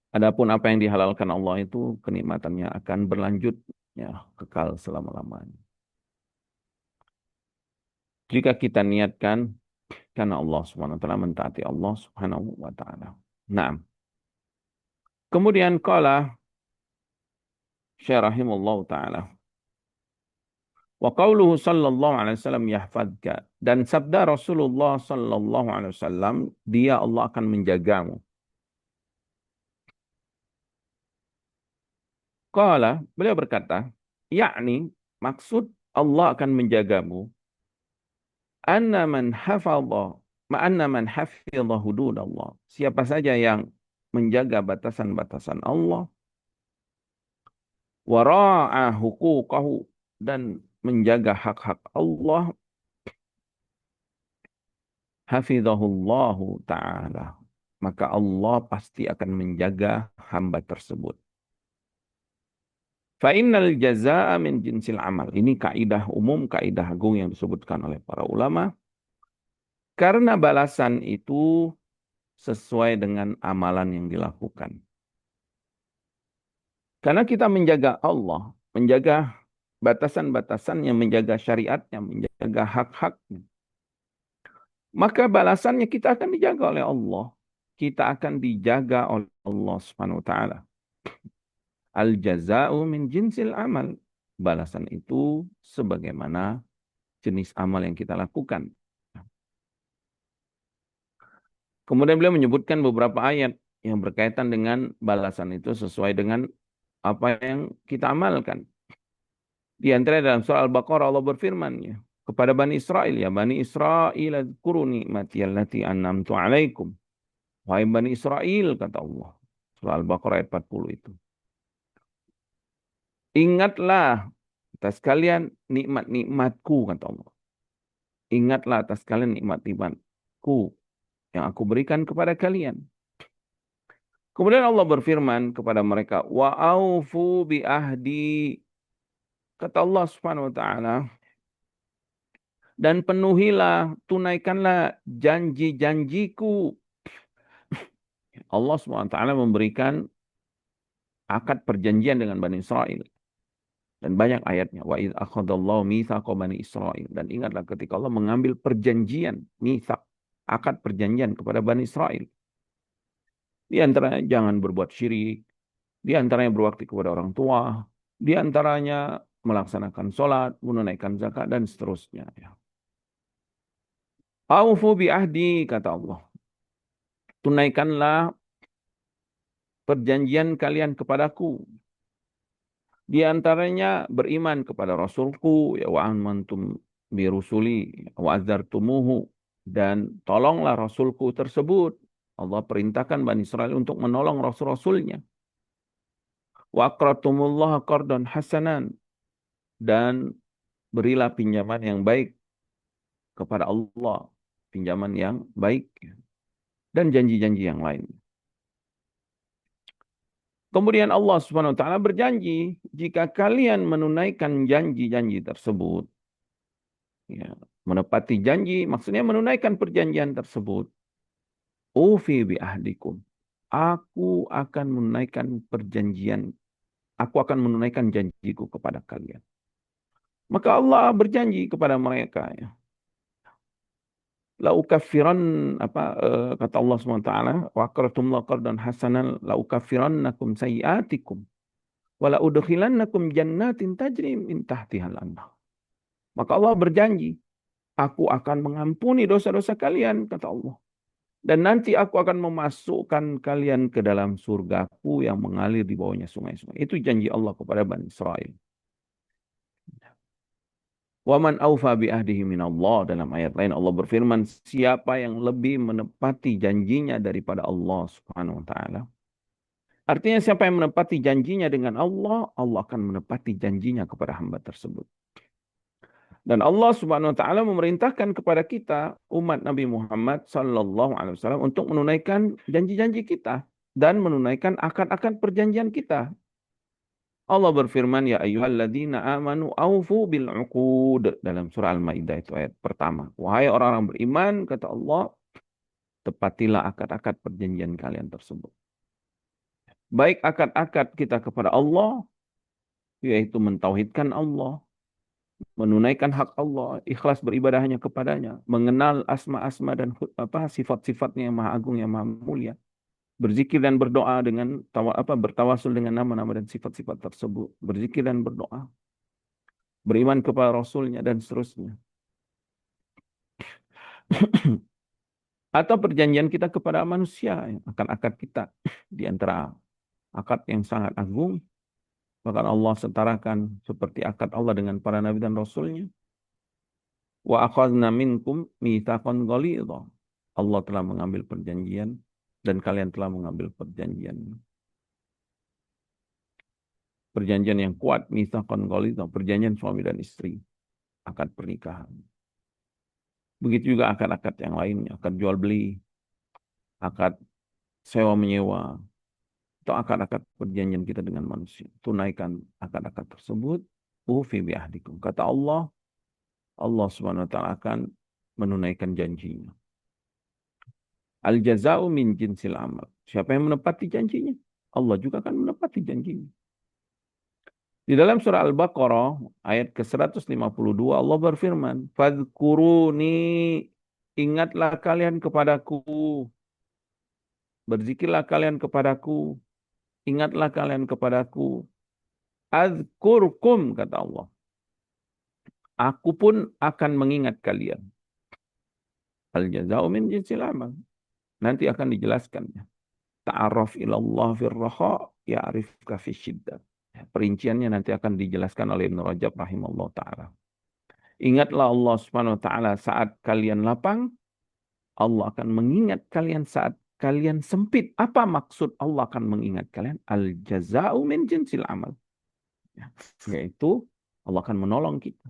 Speaker 2: Adapun apa yang dihalalkan Allah itu kenikmatannya akan berlanjut ya, kekal selama-lamanya. Jika kita niatkan karena Allah Subhanahu wa taala, mentaati Allah Subhanahu wa taala. Nah, kemudian qala Syekh rahimahullah taala, wa qauluhu sallallahu alaihi wasallam yahfadka, dan sabda Rasulullah sallallahu alaihi wasallam, dia Allah akan menjagamu. Qala, beliau berkata, yakni maksud Allah akan menjagamu, anna man hafadha anna man hafidha hududallah. Siapa saja yang menjaga batasan-batasan Allah, wara'a huquqahu, dan menjaga hak-hak Allah, hafizahullahu ta'ala, maka Allah pasti akan menjaga hamba tersebut. Fa'innal jazaa'a min jinsil amal. Ini kaidah umum, kaidah agung yang disebutkan oleh para ulama. Karena balasan itu sesuai dengan amalan yang dilakukan. Karena kita menjaga Allah, menjaga batasan-batasannya, menjaga syariatnya, menjaga hak-haknya, maka balasannya kita akan dijaga oleh Allah. Kita akan dijaga oleh Allah Subhanahu wa taala. Al jazaa'u min jinsil amal. Balasan itu sebagaimana jenis amal yang kita lakukan. Kemudian beliau menyebutkan beberapa ayat yang berkaitan dengan balasan itu sesuai dengan apa yang kita amalkan. Di antara dalam surah Al-Baqarah Allah berfirman ya, kepada Bani Israel, ya Bani Israel, adhkuru ni'mati allati an'amtu alaikum. Wahai Bani Israel, kata Allah. Surah Al-Baqarah ayat 40 itu. Ingatlah atas kalian nikmat-nikmatku, kata Allah. Ingatlah atas kalian nikmat-nikmatku yang aku berikan kepada kalian. Kemudian Allah berfirman kepada mereka, wa aufu bi ahdi. Kata Allah Subhanahu wa taala, dan penuhilah, tunaikanlah janji-janjiku. Allah Subhanahu wa taala memberikan akad perjanjian dengan Bani Israel. Dan banyak ayatnya. Wa idz akhadallahu mitsaqa Bani Israil. Dan ingatlah ketika Allah mengambil perjanjian, mitsak, akad perjanjian kepada Bani Israel. Di antaranya jangan berbuat syirik, di antaranya berbakti kepada orang tua, di antaranya melaksanakan sholat, menunaikan zakat, dan seterusnya. Ya. Aufu bi ahdi, kata Allah. Tunaikanlah perjanjian kalian kepadaku. Di antaranya beriman kepada Rasulku, ya wa amantum bi rusuli wa azzartumuhu, dan tolonglah Rasulku tersebut. Allah perintahkan Bani Israel untuk menolong Rasul-Rasulnya. Wa aqradtumullaha qardan hasanan, dan berilah pinjaman yang baik kepada Allah, pinjaman yang baik, dan janji-janji yang lain. Kemudian Allah Subhanahu wa taala berjanji, jika kalian menunaikan janji-janji tersebut, ya, menepati janji maksudnya menunaikan perjanjian tersebut, ufi bi ahdikum. Aku akan menunaikan perjanjian, aku akan menunaikan janjiku kepada kalian. Maka Allah berjanji kepada mereka, ya. La ukaffiran kata Allah Subhanahu wa taala, wa aqradtum qardan hasanan la ukaffirannakum sayiatikum wala udkhilannakum jannatin tajri min tahtihal anhar. Maka Allah berjanji, aku akan mengampuni dosa-dosa kalian, kata Allah. Dan nanti aku akan memasukkan kalian ke dalam surgaku yang mengalir di bawahnya sungai-sungai. Itu janji Allah kepada Bani Israel. Wa man awfa bi ahdihi minallah, dalam ayat lain Allah berfirman, siapa yang lebih menepati janjinya daripada Allah Subhanahu wa taala. Artinya siapa yang menepati janjinya dengan Allah, Allah akan menepati janjinya kepada hamba tersebut. Dan Allah Subhanahu wa taala memerintahkan kepada kita umat Nabi Muhammad sallallahu alaihi wasallam untuk menunaikan janji-janji kita dan menunaikan akad-akad perjanjian kita. Allah berfirman, ya ayyuhalladzina amanu aufu bil uqud, dalam surah Al-Maidah itu ayat pertama. Wahai orang-orang beriman, kata Allah, tepatilah akad-akad perjanjian kalian tersebut. Baik akad-akad kita kepada Allah, yaitu mentauhidkan Allah, menunaikan hak Allah, ikhlas beribadah hanya kepadanya, mengenal asma-asma dan sifat-sifatnya yang maha agung, yang maha mulia, berzikir dan berdoa dengan bertawasul dengan nama-nama dan sifat-sifat tersebut, berzikir dan berdoa, beriman kepada Rasulnya, dan seterusnya. Atau perjanjian kita kepada manusia, akad-akad kita, di antara akad yang sangat agung, bahkan Allah setarakan seperti akad Allah dengan para nabi dan rasulnya. Wa akhadna minkum mitsaqan ghalidha. Allah telah mengambil perjanjian dan kalian telah mengambil perjanjian. Perjanjian yang kuat, mitsaqan ghalidha, perjanjian suami dan istri, akad pernikahan. Begitu juga akad-akad yang lainnya, akad jual beli, akad sewa menyewa, atau akad-akad perjanjian kita dengan manusia. Tunaikan akad-akad tersebut, ufi bi ahdikum. Kata Allah, Allah Subhanahu wa taala akan menunaikan janjinya. Al jaza'u min jinsil amal. Siapa yang menepati janjinya, Allah juga akan menepati janjinya. Di dalam surah Al-Baqarah ayat ke-152 Allah berfirman, "Fadhkuruni, ingatlah kalian kepadaku. Berzikirlah kalian kepadaku. Ingatlah kalian kepadaku. Azkurkum," kata Allah. Aku pun akan mengingat kalian. Al-jaza'u min jinsil amal. Nanti akan dijelaskannya. Ta'arraf ilallah firraha ya'rifka fi syiddah. Perinciannya nanti akan dijelaskan oleh Ibnu Rajab rahimahullah ta'ala. Ingatlah Allah subhanahu wa ta'ala saat kalian lapang. Allah akan mengingat kalian saat kalian sempit. Apa maksud Allah akan mengingat kalian? Al-jaza'u min jinsil amal. Yaitu Allah akan menolong kita.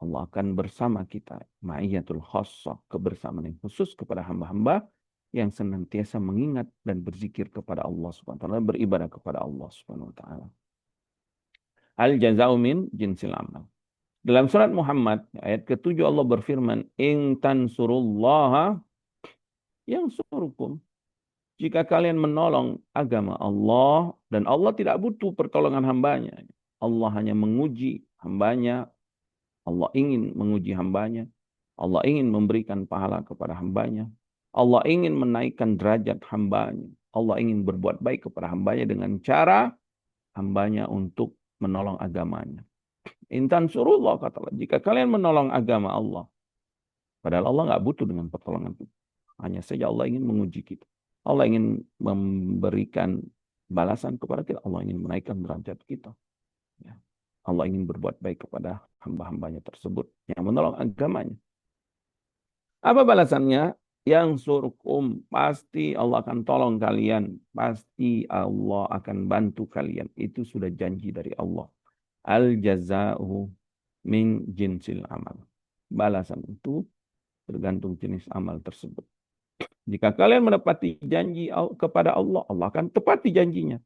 Speaker 2: Allah akan bersama kita. Ma'iyatul khassah, kebersamaan yang khusus kepada hamba-hamba yang senantiasa mengingat dan berzikir kepada Allah Subhanahu wa taala, beribadah kepada Allah Subhanahu wa taala. Al-jaza'u min jinsil amal. Dalam surat Muhammad ayat ke-7 Allah berfirman, "In tansurullaha yansurkum." Jika kalian menolong agama Allah, dan Allah tidak butuh pertolongan hambanya. Allah hanya menguji hambanya. Allah ingin menguji hambanya. Allah ingin memberikan pahala kepada hambanya. Allah ingin menaikkan derajat hambanya. Allah ingin berbuat baik kepada hambanya dengan cara hambanya untuk menolong agamanya. Intan surullah, kata Allah, jika kalian menolong agama Allah, padahal Allah nggak butuh dengan pertolongan kita. Hanya saja Allah ingin menguji kita. Allah ingin memberikan balasan kepada kita. Allah ingin menaikkan derajat kita. Ya. Allah ingin berbuat baik kepada hamba-hambanya tersebut yang menolong agamanya. Apa balasannya? Yang surkum, pasti Allah akan tolong kalian. Pasti Allah akan bantu kalian. Itu sudah janji dari Allah. Al jaza'u min jinsil amal. Balasan itu tergantung jenis amal tersebut. Jika kalian menepati janji kepada Allah, Allah akan tepati janjinya.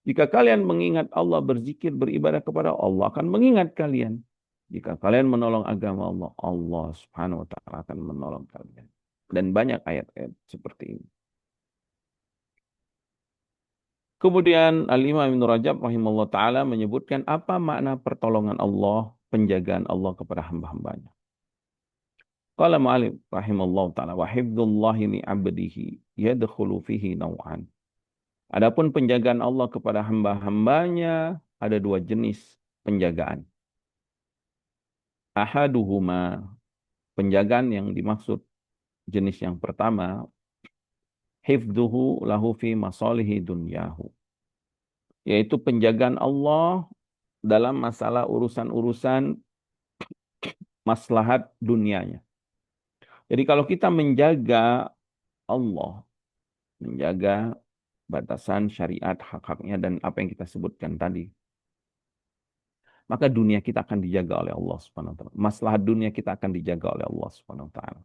Speaker 2: Jika kalian mengingat Allah, berzikir, beribadah kepada Allah, akan mengingat kalian. Jika kalian menolong agama Allah, Allah Subhanahu wa taala akan menolong kalian. Dan banyak ayat-ayat seperti ini. Kemudian Al-Imam Ibnu Rajab rahimahullah taala menyebutkan apa makna pertolongan Allah, penjagaan Allah kepada hamba-hambanya. Qala ma'alif rahimahullah taala wa hifdzullahi li 'abdihi yadkhulu fihi naw'an. Adapun penjagaan Allah kepada hamba-hambanya ada dua jenis penjagaan. Ahaduhuma, penjagaan yang dimaksud jenis yang pertama, hifdzuhu lahu fi masalihi dunyahu. Yaitu penjagaan Allah dalam masalah urusan-urusan maslahat dunianya. Jadi kalau kita menjaga Allah, menjaga batasan syariat, hak-haknya, dan apa yang kita sebutkan tadi, maka dunia kita akan dijaga oleh Allah Subhanahu wa taala. Maslahat dunia kita akan dijaga oleh Allah Subhanahu wa taala.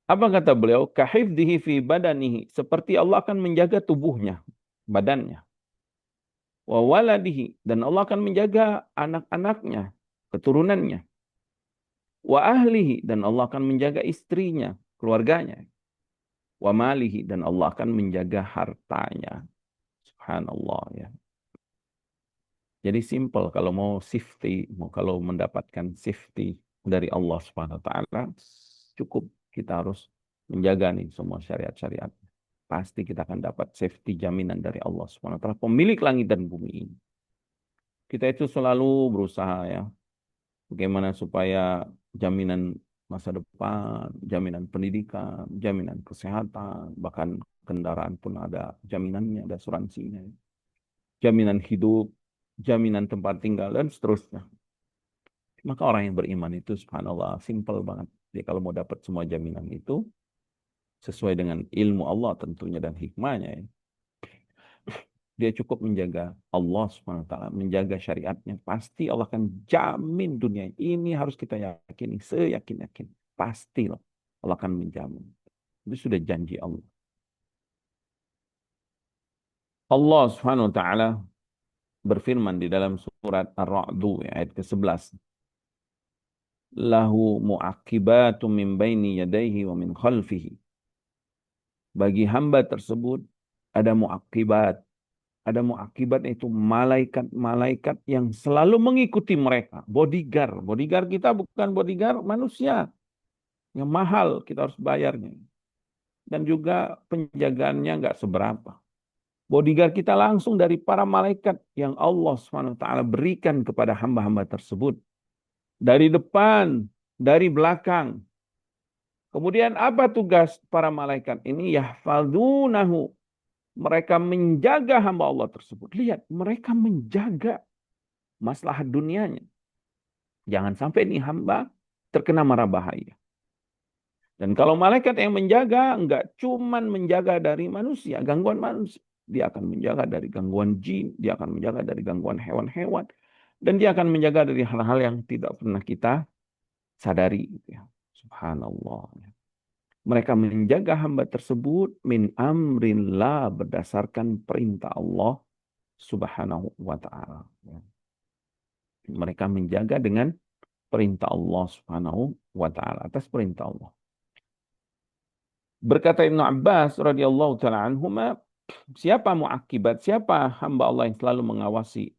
Speaker 2: Apa kata beliau? Kahifdhihi fi badanihi, seperti Allah akan menjaga tubuhnya, badannya. Wa waladihi, dan Allah akan menjaga anak-anaknya, keturunannya. Wa ahlihi, dan Allah akan menjaga istrinya, keluarganya. Wa malihi, dan Allah akan menjaga hartanya. Subhanallah ya. Jadi simple kalau mau safety, kalau mendapatkan safety dari Allah Subhanahu wa taala, cukup kita harus menjaga nih semua syariat-syariat. Pasti kita akan dapat safety jaminan dari Allah Subhanahu wa taala, pemilik langit dan bumi ini. Kita itu selalu berusaha ya, bagaimana supaya jaminan masa depan, jaminan pendidikan, jaminan kesehatan, bahkan kendaraan pun ada jaminannya, ada asuransinya. Jaminan hidup, jaminan tempat tinggal, dan seterusnya. Maka orang yang beriman itu subhanallah, simple banget. Dia kalau mau dapat semua jaminan itu, sesuai dengan ilmu Allah tentunya dan hikmahnya, ya, dia cukup menjaga Allah Subhanahu wa taala, menjaga syariatnya. Pasti Allah akan jamin dunia ini, harus kita yakini, seyakin-yakin. Pasti Allah akan menjamin. Itu sudah janji Allah. Allah Subhanahu wa taala berfirman di dalam surat Ar-Ra'd ayat ke-11. Lahu mu'aqibatum min baini yadayhi wa min khalfihi. Bagi hamba tersebut ada mu'aqibat. Ada mu'aqibat, itu malaikat-malaikat yang selalu mengikuti mereka. Bodyguard. Bodyguard kita bukan bodyguard manusia. Yang mahal, kita harus bayarnya. Dan juga penjagaannya nggak seberapa. Bodyguard kita langsung dari para malaikat yang Allah SWT berikan kepada hamba-hamba tersebut. Dari depan, dari belakang. Kemudian apa tugas para malaikat ini? Yahfazunahu. Mereka menjaga hamba Allah tersebut. Lihat, mereka menjaga maslahat dunianya. Jangan sampai nih hamba terkena mara bahaya. Dan kalau malaikat yang menjaga, enggak cuman menjaga dari manusia, gangguan manusia. Dia akan menjaga dari gangguan jin, dia akan menjaga dari gangguan hewan-hewan. Dan dia akan menjaga dari hal-hal yang tidak pernah kita sadari. Subhanallah. Mereka menjaga hamba tersebut min amrillah, berdasarkan perintah Allah Subhanahu wa taala. Mereka menjaga dengan perintah Allah Subhanahu wa taala, atas perintah Allah. Berkata Ibnu Abbas radhiyallahu taala anhuma, siapa muakibat, siapa hamba Allah yang selalu mengawasi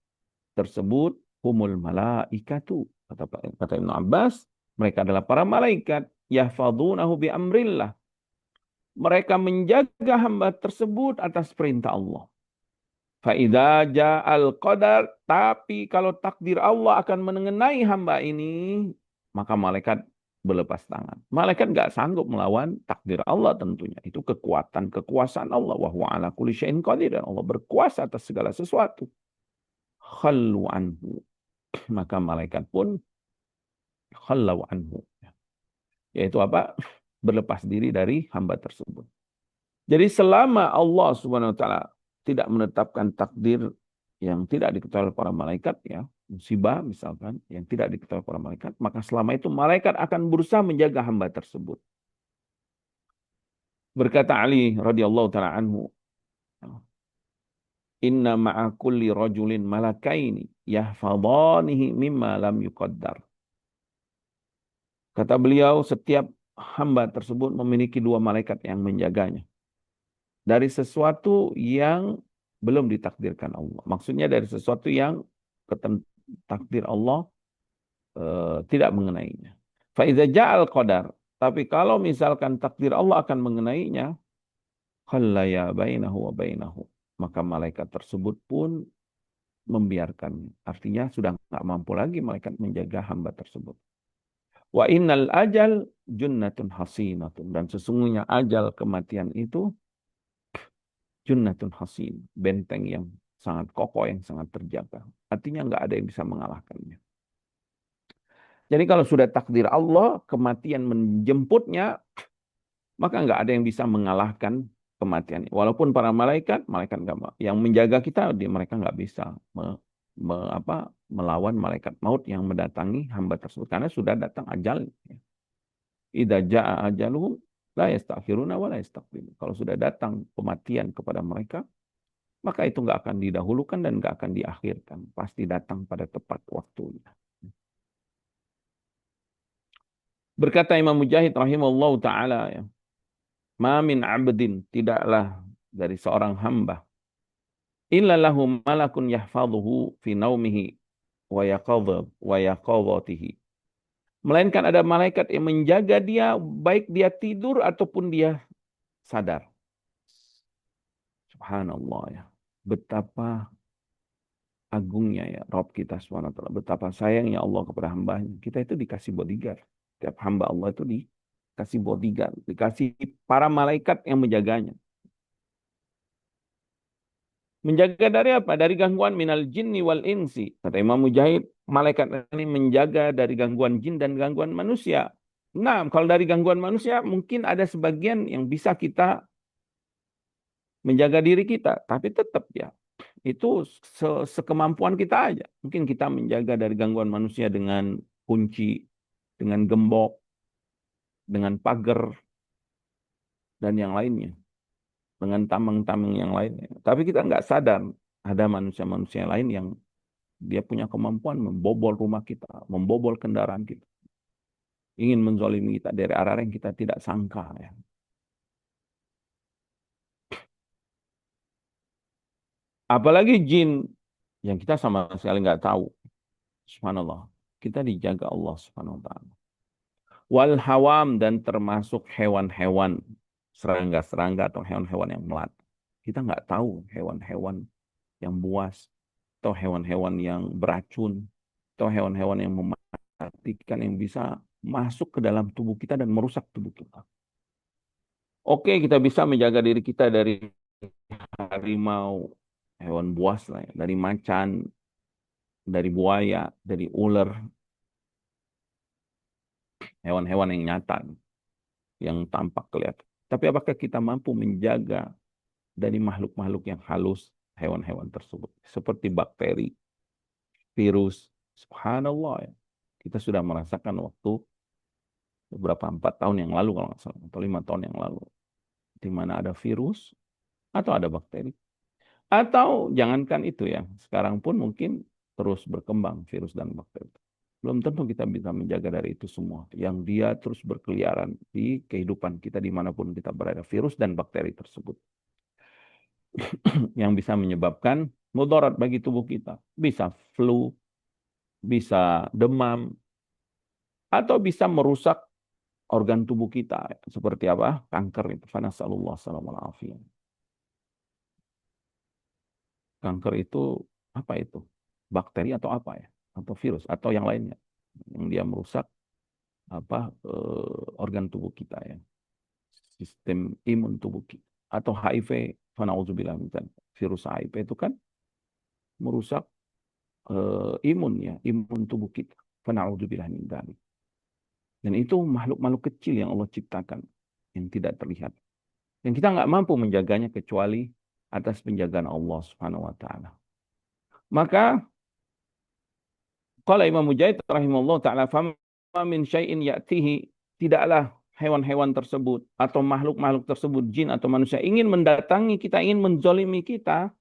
Speaker 2: tersebut? Humul malaikatu. Kata Ibnu Abbas, mereka adalah para malaikat. Yahfadunahu bi amrillah. mereka menjaga hamba tersebut atas perintah Allah. Fa'idha ja'al qadar, tapi kalau takdir Allah akan mengenai hamba ini, maka malaikat berlepas tangan. Malaikat nggak sanggup melawan takdir Allah tentunya. Itu kekuatan, kekuasaan Allah. Wa huwa ala kulli syai'in qadir. Dan Allah berkuasa atas segala sesuatu. Khallu anhu. Maka malaikat pun khallu anhu. Yaitu apa? Berlepas diri dari hamba tersebut. Jadi selama Allah Subhanahu wa taala tidak menetapkan takdir yang tidak diketahui oleh para malaikat, ya, musibah misalkan yang tidak diketahui para malaikat, maka selama itu malaikat akan berusaha menjaga hamba tersebut. Berkata Ali radhiyallahu taala anhu, "Inna ma'a kulli rajulin malakaini yahfadhanihi mimma lam yuqaddar." Kata beliau, setiap hamba tersebut memiliki dua malaikat yang menjaganya dari sesuatu yang belum ditakdirkan Allah. Maksudnya dari sesuatu yang takdir Allah tidak mengenainya. Faiza ja'al qadar. Tapi kalau misalkan takdir Allah akan mengenainya, khallaya bainahu wa bainahu. Maka malaikat tersebut pun membiarkannya. Artinya sudah nggak mampu lagi malaikat menjaga hamba tersebut. Wa innal ajal junnatun hasinatun. Dan sesungguhnya ajal kematian itu junnatun hasin. Benteng yang sangat kokoh, yang sangat terjaga. Artinya nggak ada yang bisa mengalahkannya. Jadi kalau sudah takdir Allah, kematian menjemputnya, maka nggak ada yang bisa mengalahkan kematian. Walaupun para malaikat nggak, yang menjaga kita, mereka nggak bisa melawan malaikat maut yang mendatangi hamba tersebut karena sudah datang ajal. Idza jaa ajaluhum la yastakhiruna wa la yastaqdimun. Kalau sudah datang kematian kepada mereka, maka itu nggak akan didahulukan dan nggak akan diakhirkan. Pasti datang pada tepat waktunya. Berkata Imam Mujahid rahimahullah ta'ala, ya, ma min abdin, tidaklah dari seorang hamba, illa lahu malakun yahfadhuhu fi naumihi wa yaqadhatihi. Melainkan ada malaikat yang menjaga dia, baik dia tidur ataupun dia sadar. Subhanallah, ya. Betapa agungnya ya Rabb kita SWT. Betapa sayangnya Allah kepada hambanya. Kita itu dikasih bodyguard. Tiap hamba Allah itu dikasih bodyguard. Dikasih para malaikat yang menjaganya. Menjaga dari apa? Dari gangguan minal jinni wal insi. Kata Imam Mujahid, malaikat ini menjaga dari gangguan jin dan gangguan manusia. Nah, kalau dari gangguan manusia, mungkin ada sebagian yang bisa kita menjaga diri kita. Tapi tetap ya, itu sekemampuan kita aja. Mungkin kita menjaga dari gangguan manusia dengan kunci, dengan gembok, dengan pagar, dan yang lainnya. Dengan tameng-tameng yang lainnya. Tapi kita nggak sadar ada manusia-manusia lain yang dia punya kemampuan membobol rumah kita, membobol kendaraan kita. Ingin menzalimi kita dari arah yang kita tidak sangka. Ya. Apalagi jin yang kita sama sekali nggak tahu. Subhanallah. Kita dijaga Allah Subhanahu wa ta'ala. Wal hawam, dan termasuk hewan-hewan, serangga-serangga atau hewan-hewan yang melata. Kita nggak tahu hewan-hewan yang buas, atau hewan-hewan yang beracun, atau hewan-hewan yang mematikan yang bisa masuk ke dalam tubuh kita dan merusak tubuh kita. Oke, kita bisa menjaga diri kita dari harimau, hewan buas lah ya, dari macan, dari buaya, dari ular, hewan-hewan yang nyata, yang tampak kelihatan. Tapi apakah kita mampu menjaga dari makhluk-makhluk yang halus, hewan-hewan tersebut? Seperti bakteri, virus, subhanallah ya. Kita sudah merasakan waktu beberapa 4 tahun yang lalu kalau nggak salah, atau 5 tahun yang lalu, di mana ada virus atau ada bakteri. Atau jangankan itu ya, sekarang pun mungkin terus berkembang virus dan bakteri. Belum tentu kita bisa menjaga dari itu semua. Yang dia terus berkeliaran di kehidupan kita dimanapun kita berada. Virus dan bakteri tersebut. Yang bisa menyebabkan mudarat bagi tubuh kita. Bisa flu, bisa demam, atau bisa merusak organ tubuh kita seperti apa? Kanker itu. Fanasallallahu salamul afiyah. Kanker itu apa itu? Bakteri atau apa ya? Atau virus atau yang lainnya yang dia merusak apa organ tubuh kita ya, sistem imun tubuh kita. Atau HIV, fanauzubillah min dzalik. Virus HIV itu kan merusak imun ya, imun tubuh kita. Fanauzubillah min dzalik. Dan itu makhluk-makhluk kecil yang Allah ciptakan yang tidak terlihat. Dan kita nggak mampu menjaganya kecuali atas penjagaan Allah Subhanahu wa taala. Maka qala Imam Mujahid rahimahullah taala fama min syai'in ya'tihi, tidaklah hewan-hewan tersebut atau makhluk-makhluk tersebut, jin atau manusia, ingin mendatangi kita, ingin menzolimi kita,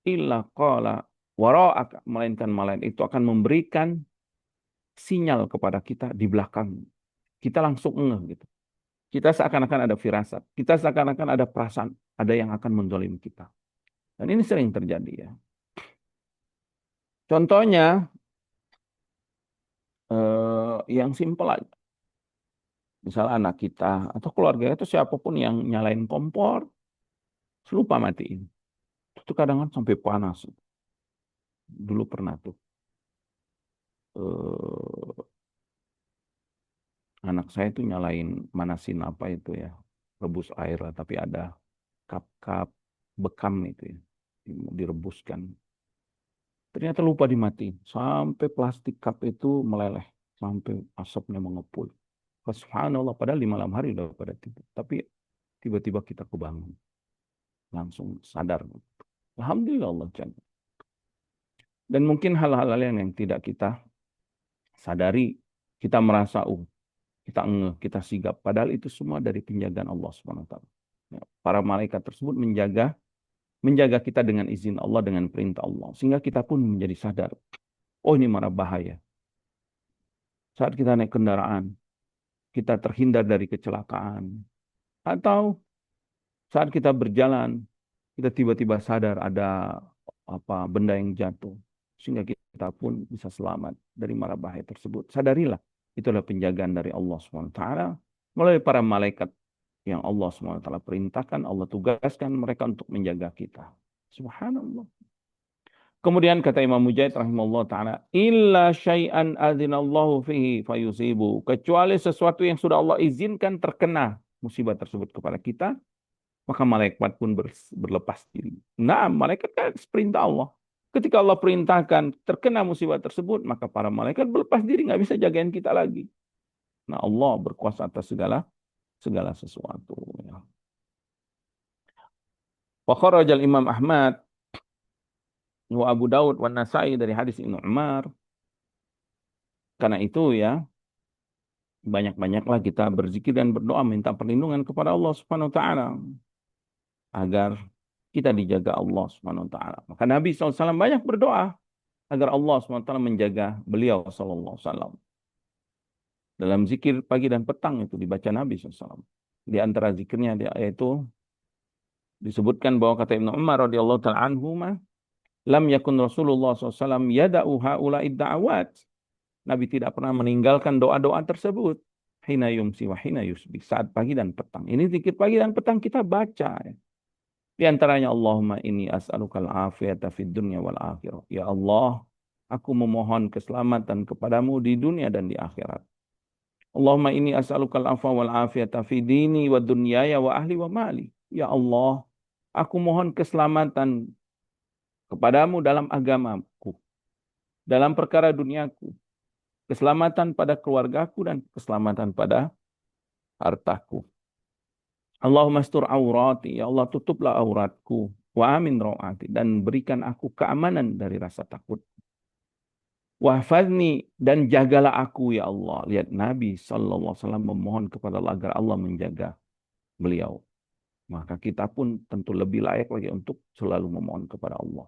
Speaker 2: illa qala wara'aka, melainkan itu akan memberikan sinyal kepada kita di belakang. Kita langsung ngeh gitu. Kita seakan-akan ada firasat. Kita seakan-akan ada perasaan. Ada yang akan menzolimi kita. Dan ini sering terjadi ya. Contohnya, yang simpel aja. Misalnya anak kita atau keluarga itu siapapun yang nyalain kompor, lupa matiin. Itu kadang kan sampai panas. Dulu pernah tuh. Anak saya tuh nyalain, manasin apa itu ya. Rebus air lah, tapi ada kap-kap bekam itu ya. Direbuskan. Ternyata lupa dimatiin. Sampai plastik cup itu meleleh. Sampai asapnya mengepul. Subhanallah, padahal di malam hari udah pada tidur. Tapi tiba-tiba kita kebangun. Langsung sadar. Alhamdulillah Allah jaga. Dan mungkin hal-hal yang tidak kita sadari. Kita merasa, kita ngeh, kita sigap. Padahal itu semua dari penjagaan Allah SWT. Ya, para malaikat tersebut menjaga kita dengan izin Allah, dengan perintah Allah. Sehingga kita pun menjadi sadar. Oh, ini marah bahaya. Saat kita naik kendaraan, kita terhindar dari kecelakaan. Atau saat kita berjalan, kita tiba-tiba sadar ada apa benda yang jatuh. Sehingga kita pun bisa selamat dari mara bahaya tersebut. Sadarilah, itu adalah penjagaan dari Allah SWT. Melalui para malaikat yang Allah SWT perintahkan, Allah tugaskan mereka untuk menjaga kita. Subhanallah. Kemudian kata Imam Mujahid rahimahullah ta'ala, illa syai'an adzinallahu fihi fayusibu. Kecuali sesuatu yang sudah Allah izinkan terkena musibah tersebut kepada kita, maka malaikat pun berlepas diri. Nah, malaikat kan perintah Allah. Ketika Allah perintahkan terkena musibah tersebut, maka para malaikat berlepas diri, nggak bisa jagain kita lagi. Nah, Allah berkuasa atas segala sesuatu. Ya. Wa kharajal Imam Ahmad wa Abu Daud wa Nasai dari hadis Ibnu Umar. Karena itu ya, banyak-banyaklah kita berzikir dan berdoa minta perlindungan kepada Allah Subhanahu wa taala agar kita dijaga Allah Subhanahu wa taala. Maka Nabi SAW banyak berdoa agar Allah Subhanahu wa taala menjaga beliau sallallahu alaihi wasallam. Dalam zikir pagi dan petang itu dibaca Nabi SAW. Di antara zikirnya yaitu disebutkan bahwa kata Ibnu Umar radhiyallahu taala anhuma, lam yakun Rasulullah SAW yada'u haula'id da'awat. Nabi tidak pernah meninggalkan doa-doa tersebut. Hina yumsi wa hina yusbi. Saat pagi dan petang. Ini zikir pagi dan petang kita baca. Di antaranya Allahumma inni as'alukal afiyata fid dunya wal akhirah. Ya Allah, aku memohon keselamatan kepadamu di dunia dan di akhirat. Allahumma inni as'alukal afwa wal afiyata fi dini wa dunyaya wa ahli wa mali. Ya Allah, aku mohon keselamatan kepadamu dalam agamaku, dalam perkara duniaku, keselamatan pada keluargaku dan keselamatan pada hartaku. Allahumma astur aurati, ya Allah tutuplah auratku, wa amin rawati, dan berikan aku keamanan dari rasa takut. Wahfazni, dan jagalah aku ya Allah. Lihat Nabi SAW memohon kepada Allah agar Allah menjaga beliau. Maka kita pun tentu lebih layak lagi untuk selalu memohon kepada Allah.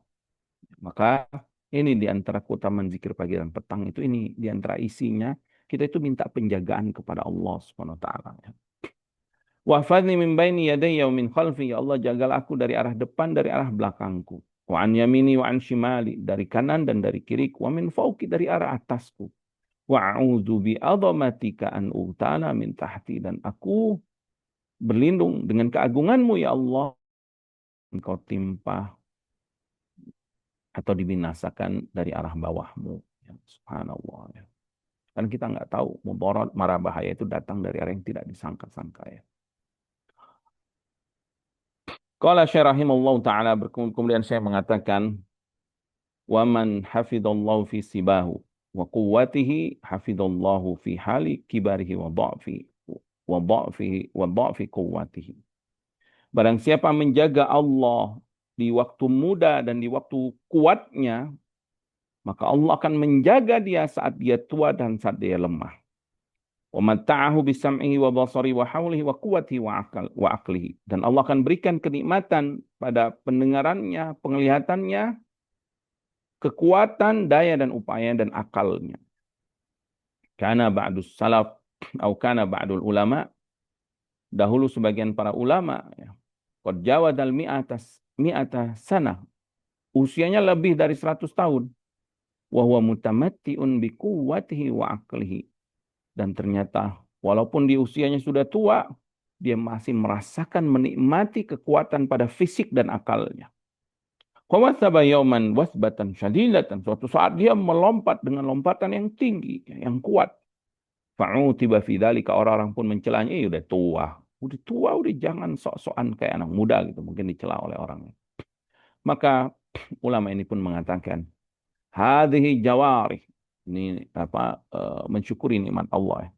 Speaker 2: Maka ini di antara keutamaan zikir pagi dan petang itu, ini di antara isinya kita itu minta penjagaan kepada Allah Subhanahu wa taala. Wahfadni min baini yadayya wa min khalfi, ya Allah jagalah aku dari arah depan, dari arah belakangku. Wa an yamini wa an shimali, dari kanan dan dari kiri. Wa min fauqi, dari arah atasku. Wa'udzu bi'azamatika an ughtala min tahti. Dan aku berlindung dengan keagunganmu ya Allah, engkau timpa atau dibinasakan dari arah bawahmu. Ya, subhanallah. Ya. Kan kita nggak tahu mudarat mara bahaya itu datang dari arah yang tidak disangka-sangka ya. Qala Syekh rahimahullah taala, kemudian saya mengatakan, wa man hafidallahu fi sibahu wa quwwatihi hafidallahu fi hali kibarihi wa dha'fi quwwatihi. Barang siapa menjaga Allah di waktu muda dan di waktu kuatnya, maka Allah akan menjaga dia saat dia tua dan saat dia lemah. Wa matta'ahu bisam'ihi wa basari wa haulihi wa quwwatihi wa aqlihi. Dan Allah akan berikan kenikmatan pada pendengarannya, penglihatannya, kekuatan, daya dan upaya dan akalnya. Kana ba'dus salaf atau kana ba'dul ulama, dahulu sebagian para ulama ya, qad jawadal mi'ata sana, usianya lebih dari 100 tahun. Wa huwa mutamatti'un bi quwwatihi wa aqlihi. Dan ternyata walaupun di usianya sudah tua, dia masih merasakan menikmati kekuatan pada fisik dan akalnya. Qawathaba yauman wasbatan syadidatan. Suatu saat dia melompat dengan lompatan yang tinggi, yang kuat. Fa'utiba fi dzalika, orang-orang pun mencelanya, udah tua. Udah tua, udah jangan sok-sokan kayak anak muda gitu, mungkin dicela oleh orang. Maka ulama ini pun mengatakan, hadhihi jawarih. Ini apa, mensyukuri nikmat Allah.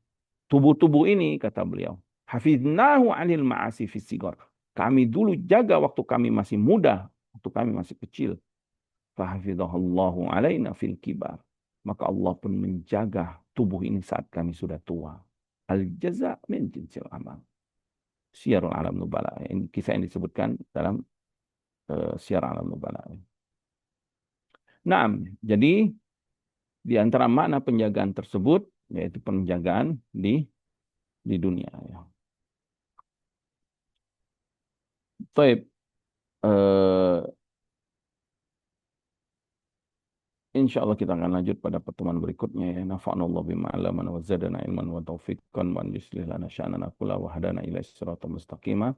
Speaker 2: Tubuh-tubuh ini, kata beliau, hafiznahu anil ma'asi fis sigar. Kami dulu jaga waktu kami masih muda, waktu kami masih kecil. Fahafidhahallahu alaina fil kibar. Maka Allah pun menjaga tubuh ini saat kami sudah tua. Al jaza min jinsil amal. Syiarul Alam Nubala. Ini kisah yang disebutkan dalam Syiar Alam Nubala. Nah, jadi di antara makna penjagaan tersebut yaitu penjagaan di dunia. Ya. Baik, insya Allah kita akan lanjut pada pertemuan berikutnya ya. Nafa'anallahu bima 'allamana wa zadana ilman wa taufiqan wa yuslih lana sya'nana kulla wa hadana ila siratal mustaqimah.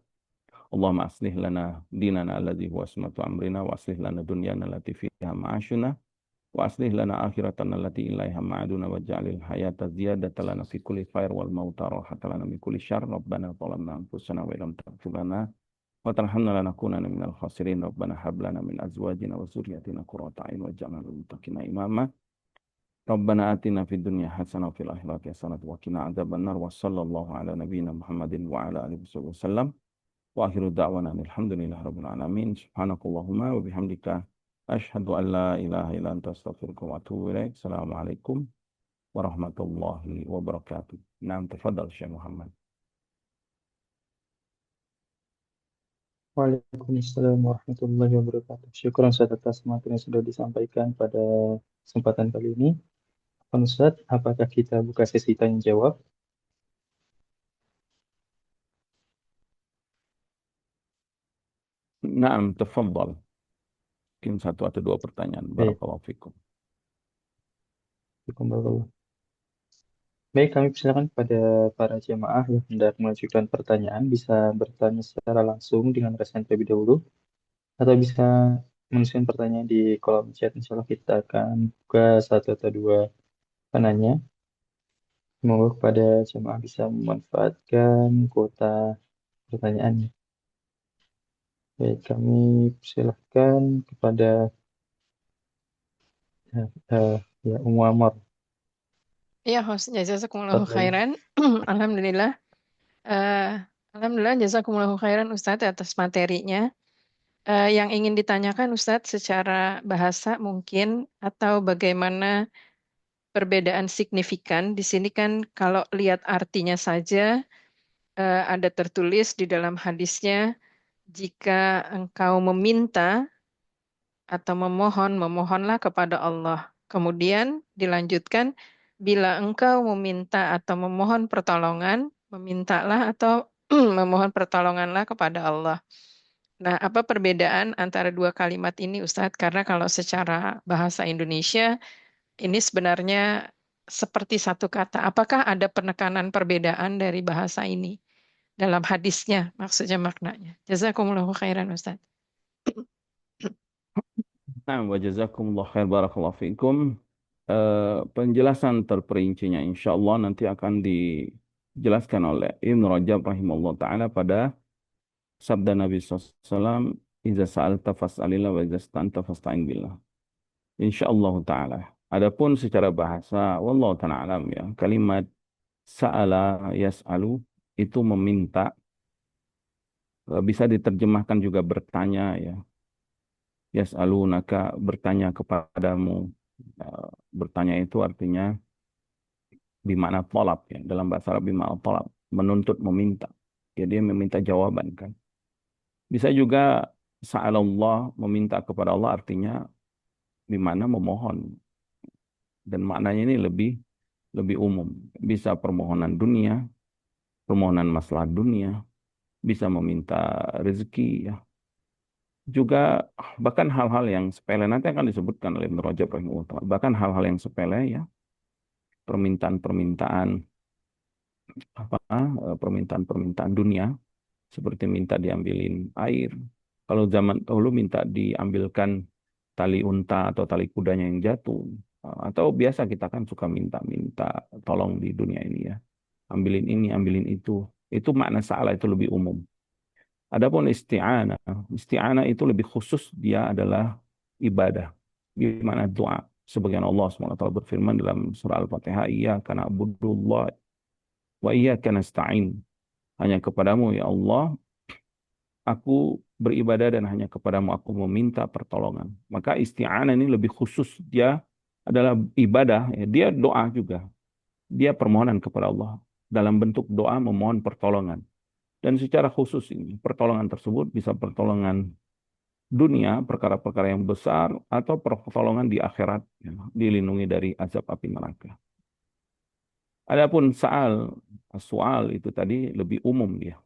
Speaker 2: Allahumma aslih lana dinana alladzi huwa ismatu amrina wa aslih lana dunyana allati fiha ma'ashuna wa aslih lana akhiratana allati ilaiha ma'aduna wa ja'alil hayata ziyadatan lana fi kulli khair wal mauta rahatan lana min kulli syarr. Rabbana zalamna anfusana wa illam taghfir lana wa tarhamna lanakunanna minal khasirin. Rabbana hab lana min azwajina wa dzurriyyatina qurrata a'yun waj'alna lil muttaqina imama. Rabbana atina fid dunya hasanah wa fil akhirati hasanah wa qina adzabannar. Wa sallallahu ala nabiyyina Muhammadin wa ala alihi wasallam. Wa akhiru da'wana alhamdulillahi rabbil alamin. Subhanakallahumma wa bihamdika asyhadu an la ilaha illa anta astaghfiruka wa atubu ilaik. Assalamualaikum warahmatullahi wabarakatuh. Naam, tafadhal Syekh Muhammad.
Speaker 1: Waalaikumsalam warahmatullahi wabarakatuh. Syukur Ustaz atas materi yang sudah disampaikan pada kesempatan kali ini. Ustaz, apakah kita buka sesi tanya jawab?
Speaker 2: Naam, tafadhal. Mungkin satu atau dua pertanyaan.
Speaker 1: Baik,
Speaker 2: Barakallahu fikum.
Speaker 1: Assalamualaikum. Baik, kami persilakan kepada para jemaah yang hendak mengajukan pertanyaan bisa bertanya secara langsung dengan raise hand terlebih dahulu atau bisa menuliskan pertanyaan di kolom chat. Insya Allah kita akan buka satu atau dua penanya. Semoga kepada jemaah bisa memanfaatkan kuota pertanyaannya. Baik, kami persilahkan kepada eh, eh, ya Ummu Amar.
Speaker 3: Ya, host, jazakumullahu
Speaker 1: Tafadhali.
Speaker 3: khairan. Alhamdulillah. Eh, Alhamdulillah, jazakumullahu khairan Ustadz atas materinya. Yang ingin ditanyakan Ustadz secara bahasa mungkin atau bagaimana perbedaan signifikan. Di sini kan kalau lihat artinya saja ada tertulis di dalam hadisnya, jika engkau meminta atau memohon, memohonlah kepada Allah. Kemudian dilanjutkan, bila engkau meminta atau memohon pertolongan, memintalah atau memohon pertolonganlah kepada Allah. Nah, apa perbedaan antara dua kalimat ini, Ustadz? Karena kalau secara bahasa Indonesia, ini sebenarnya seperti satu kata. Apakah ada penekanan perbedaan dari bahasa ini dalam hadisnya, maksudnya maknanya. Jazakumullahu khairan Ustaz.
Speaker 2: Nah, wa jazakumullah khair barakallahu fikum. Penjelasan terperincinya insya Allah nanti akan dijelaskan oleh Ibn Rajab rahimahullah ta'ala pada sabda Nabi SAW, Iza sa'alta fas'alillah wa iza sta'anta fasta'in billah. Insya Allah ta'ala. Adapun secara bahasa, wallahu ta'ala alam ya, kalimat sa'ala yas'alu itu meminta, bisa diterjemahkan juga bertanya ya. Yas'alunaka bertanya kepadamu. Bertanya itu artinya bimana tolab ya. Dalam bahasa Arab bimana tolab. Menuntut, meminta. Ya dia meminta jawaban kan. Bisa juga sa'alallah meminta kepada Allah artinya bimana memohon. Dan maknanya ini lebih umum. Bisa permohonan dunia, permohonan masalah dunia, bisa meminta rezeki ya. Juga bahkan hal-hal yang sepele nanti akan disebutkan oleh Ibnu Rajab rahimahullah taala. Bahkan hal-hal yang sepele ya, permintaan-permintaan permintaan-permintaan dunia seperti minta diambilin air. Kalau zaman dahulu minta diambilkan tali unta atau tali kudanya yang jatuh. Atau biasa kita kan suka minta-minta tolong di dunia ini ya. Ambilin ini, ambilin itu. Itu makna salah itu lebih umum. Adapun isti'anah, isti'anah itu lebih khusus dia adalah ibadah. Gimana doa. Sebagian Allah SWT berfirman dalam surah Al-Fatihah, Iyyaka na'budullah wa iyyaka nasta'in. Hanya kepadamu ya Allah, aku beribadah dan hanya kepadamu aku meminta pertolongan. Maka isti'anah ini lebih khusus. Dia adalah ibadah. Ya. Dia doa juga. Dia permohonan kepada Allah. Dalam bentuk doa memohon pertolongan. Dan secara khusus ini, pertolongan tersebut bisa pertolongan dunia, perkara-perkara yang besar, atau pertolongan di akhirat, ya, dilindungi dari azab api neraka. Adapun soal itu tadi lebih umum dia.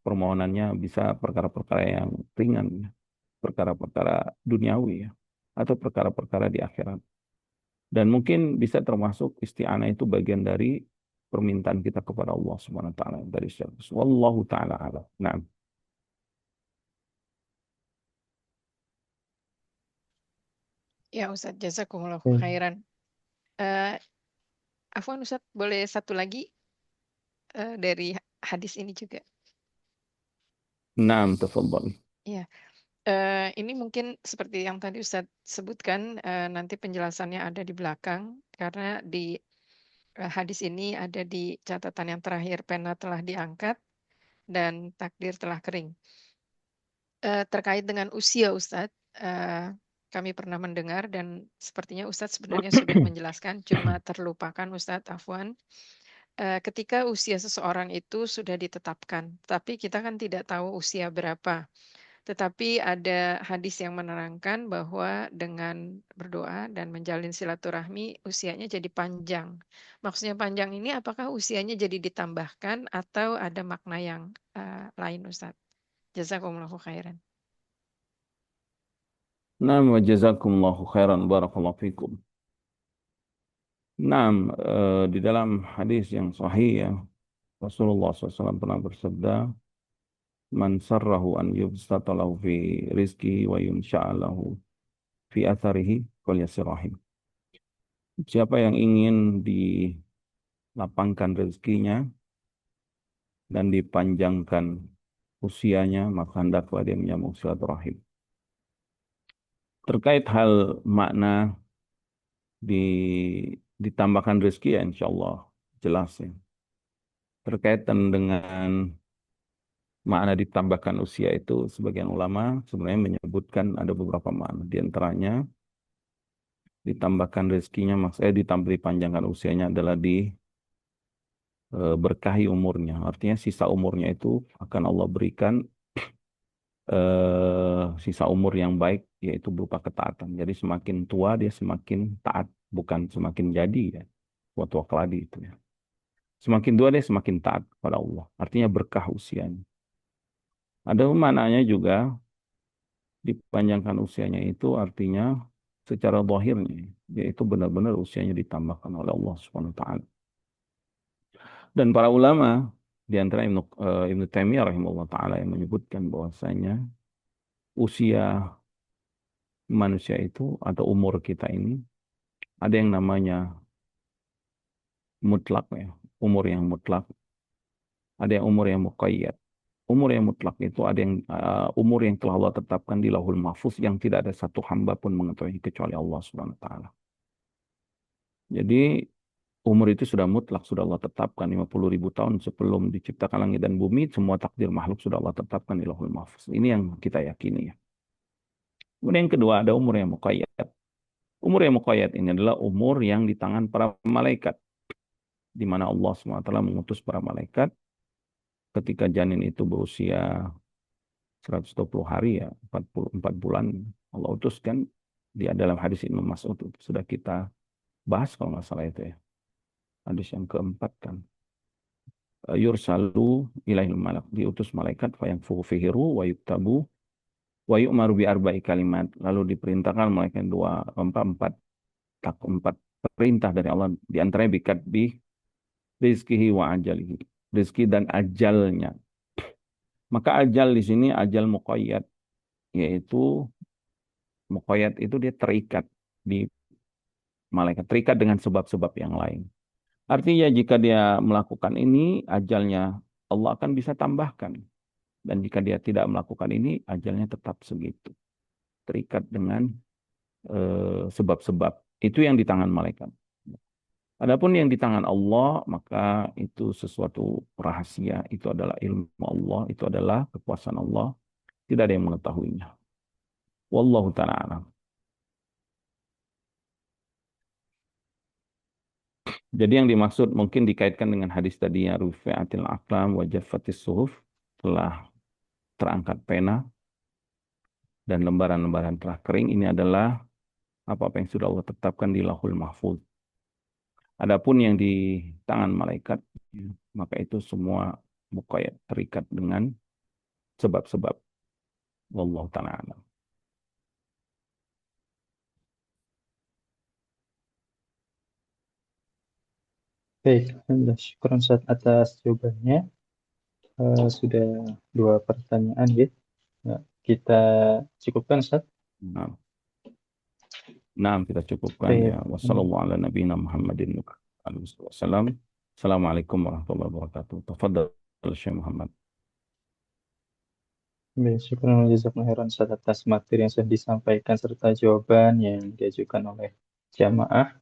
Speaker 2: Permohonannya bisa perkara-perkara yang ringan, ya. Perkara-perkara duniawi, ya. Atau perkara-perkara di akhirat. Dan mungkin bisa termasuk isti'anah itu bagian dari permintaan kita kepada Allah Subhanahu wa taala dari syariat. Wallahu taala alam. Nah.
Speaker 3: Ya Ustaz, jazakumullahu
Speaker 1: Oke.
Speaker 3: khairan. Eh, Afwan Ustaz, boleh satu lagi dari hadis ini juga.
Speaker 2: Naam, tafadhal.
Speaker 3: Ya, ini mungkin seperti yang tadi Ustaz sebutkan, nanti penjelasannya ada di belakang, karena di hadis ini ada di catatan yang terakhir, pena telah diangkat dan takdir telah kering. Terkait dengan usia Ustadz, kami pernah mendengar dan sepertinya Ustadz sebenarnya sudah menjelaskan, cuma terlupakan Ustadz Afwan. Ketika usia seseorang itu sudah ditetapkan, tapi kita kan tidak tahu usia berapa. Tetapi ada hadis yang menerangkan bahwa dengan berdoa dan menjalin silaturahmi, usianya jadi panjang. Maksudnya panjang ini apakah usianya jadi ditambahkan atau ada makna yang lain Ustadz? Jazakumullahu khairan.
Speaker 2: Naam wa jazakumullahu khairan barakallahu fikum. Naam, di dalam hadis yang sahih ya, Rasulullah SAW pernah bersabda, Man sarrahu an yubsata lahu fi rizki wa yunsha'a lahu fi atharihi falyasirahim. Siapa yang ingin dilapangkan rezekinya dan dipanjangkan usianya, maka hendaklah dia menyambung silaturahim. Terkait hal makna ditambahkan rezeki ya insya Allah jelas ya. Terkaitan dengan makna ditambahkan usia itu sebagian ulama sebenarnya menyebutkan ada beberapa makna. Di antaranya ditambahkan rezekinya maksudnya dipanjangkan usianya adalah berkahi umurnya. Artinya sisa umurnya itu akan Allah berikan sisa umur yang baik yaitu berupa ketaatan. Jadi semakin tua dia semakin taat, bukan semakin jadi ya. Suatu keladi itu ya. Semakin tua dia semakin taat kepada Allah. Artinya berkah usianya. Ada maknanya juga dipanjangkan usianya itu artinya secara zahirnya, yaitu benar-benar usianya ditambahkan oleh Allah Subhanahu wa taala. Dan para ulama di antara Ibnu Taimiyah rahimahullah taala yang menyebutkan bahwasanya usia manusia itu atau umur kita ini ada yang namanya mutlak ya, umur yang mutlak, ada yang umur yang muqayyad. Umur yang mutlak itu ada yang umur yang telah Allah tetapkan di Lauhul Mahfuz yang tidak ada satu hamba pun mengetahui kecuali Allah Subhanahu wa taala. Jadi umur itu sudah mutlak, sudah Allah tetapkan 50.000 tahun sebelum diciptakan langit dan bumi, semua takdir makhluk sudah Allah tetapkan di Lauhul Mahfuz. Ini yang kita yakini ya. Kemudian yang kedua ada umur yang muqayyad. Umur yang muqayyad ini adalah umur yang di tangan para malaikat, di mana Allah SWT mengutus para malaikat ketika janin itu berusia 120 hari ya, 44 bulan, Allah utuskan. Dia dalam hadis Ibnu Mas'ud sudah kita bahas kalau nggak salah itu ya. Hadis yang keempat kan. Yursalu ilaihil malak, diutus malaikat fayanfukhu fihi ruh wa yuktabu wa yu'maru bi arba'i kalimat, lalu diperintahkan malaikat empat perintah dari Allah, di antaranya bikat bi rizkihi wa ajalihi, rizki dan ajalnya. Maka ajal di sini ajal muqayyad, yaitu muqayyad itu dia terikat di malaikat, terikat dengan sebab-sebab yang lain. Artinya jika dia melakukan ini, ajalnya Allah akan bisa tambahkan. Dan jika dia tidak melakukan ini, ajalnya tetap segitu. Terikat dengan sebab-sebab. Itu yang di tangan malaikat. Adapun yang di tangan Allah, maka itu sesuatu rahasia. Itu adalah ilmu Allah. Itu adalah kekuasaan Allah. Tidak ada yang mengetahuinya. Wallahu ta'ala a'lam. Jadi yang dimaksud mungkin dikaitkan dengan hadis tadi ya, rufi'atil aqlam wa jaffatis suhuf, telah terangkat pena dan lembaran-lembaran telah kering. Ini adalah apa-apa yang sudah Allah tetapkan di Lauhul Mahfuz. Adapun yang di tangan malaikat, maka itu semua muqayyad, terikat dengan sebab-sebab. Wallahu ta'ala a'lam.
Speaker 1: Baik, alhamdulillah. Syukur Ustaz atas jawabannya. Sudah 2 pertanyaan ya. Ya, kita cukupkan Ustaz.
Speaker 2: Nah, nah kita cukupkan
Speaker 1: Baik.
Speaker 2: ya. Wassalamualaikum ala nabiyina Muhammadin wasallam. Assalamualaikum warahmatullahi wabarakatuh. Tafadhal Syekh Muhammad.
Speaker 1: Baik, syukur dan jazakumullah khairan Ustaz atas materi yang sudah disampaikan serta jawaban yang diajukan oleh jamaah.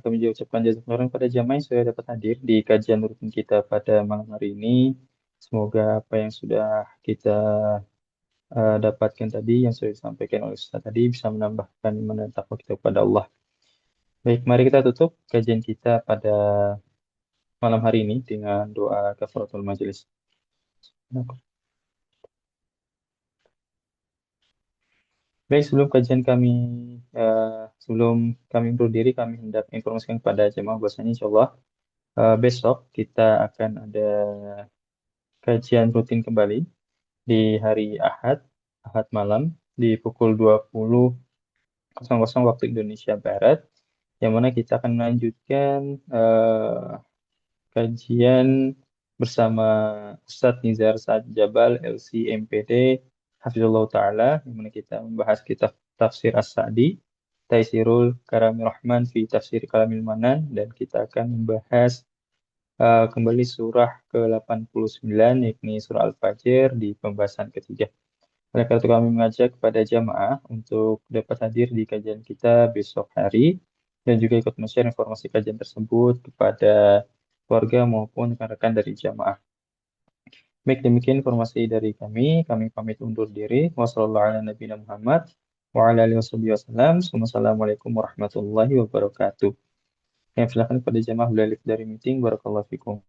Speaker 1: Kami juga ucapkan jazakumullah khairan pada jamaah yang sudah dapat hadir di kajian rutin kita pada malam hari ini. Semoga apa yang sudah kita dapatkan tadi, yang sudah disampaikan oleh Ustaz tadi, bisa menambahkan iman dan takwa kita kepada Allah. Baik, mari kita tutup kajian kita pada malam hari ini dengan doa kafaratul majelis. Baik, sebelum kami undur diri, kami hendak informasikan kepada jemaah bahwasanya insyaallah besok kita akan ada kajian rutin kembali di hari Ahad malam di pukul 20.00 waktu Indonesia Barat, yang mana kita akan melanjutkan kajian bersama Ustadz Nizar Saad Jabal, LC MPD, Hafizullah Ta'ala, yang mana kita membahas kitab Tafsir As-Sa'di, Taisirul Karamil Rahman fi Tafsir Kalamil Manan, dan kita akan membahas kembali surah ke-89, yakni surah Al-Fajr di pembahasan ketiga. Oleh karena itu kami mengajak kepada jamaah untuk dapat hadir di kajian kita besok hari, dan juga ikut men-share informasi kajian tersebut kepada keluarga maupun rekan-rekan dari jamaah. Baik, demikian informasi dari kami. Kami pamit undur diri. Wassalamualaikum warahmatullahi wabarakatuh. Yang silakan kepada jamaah dari meeting. Barakallahu fikum.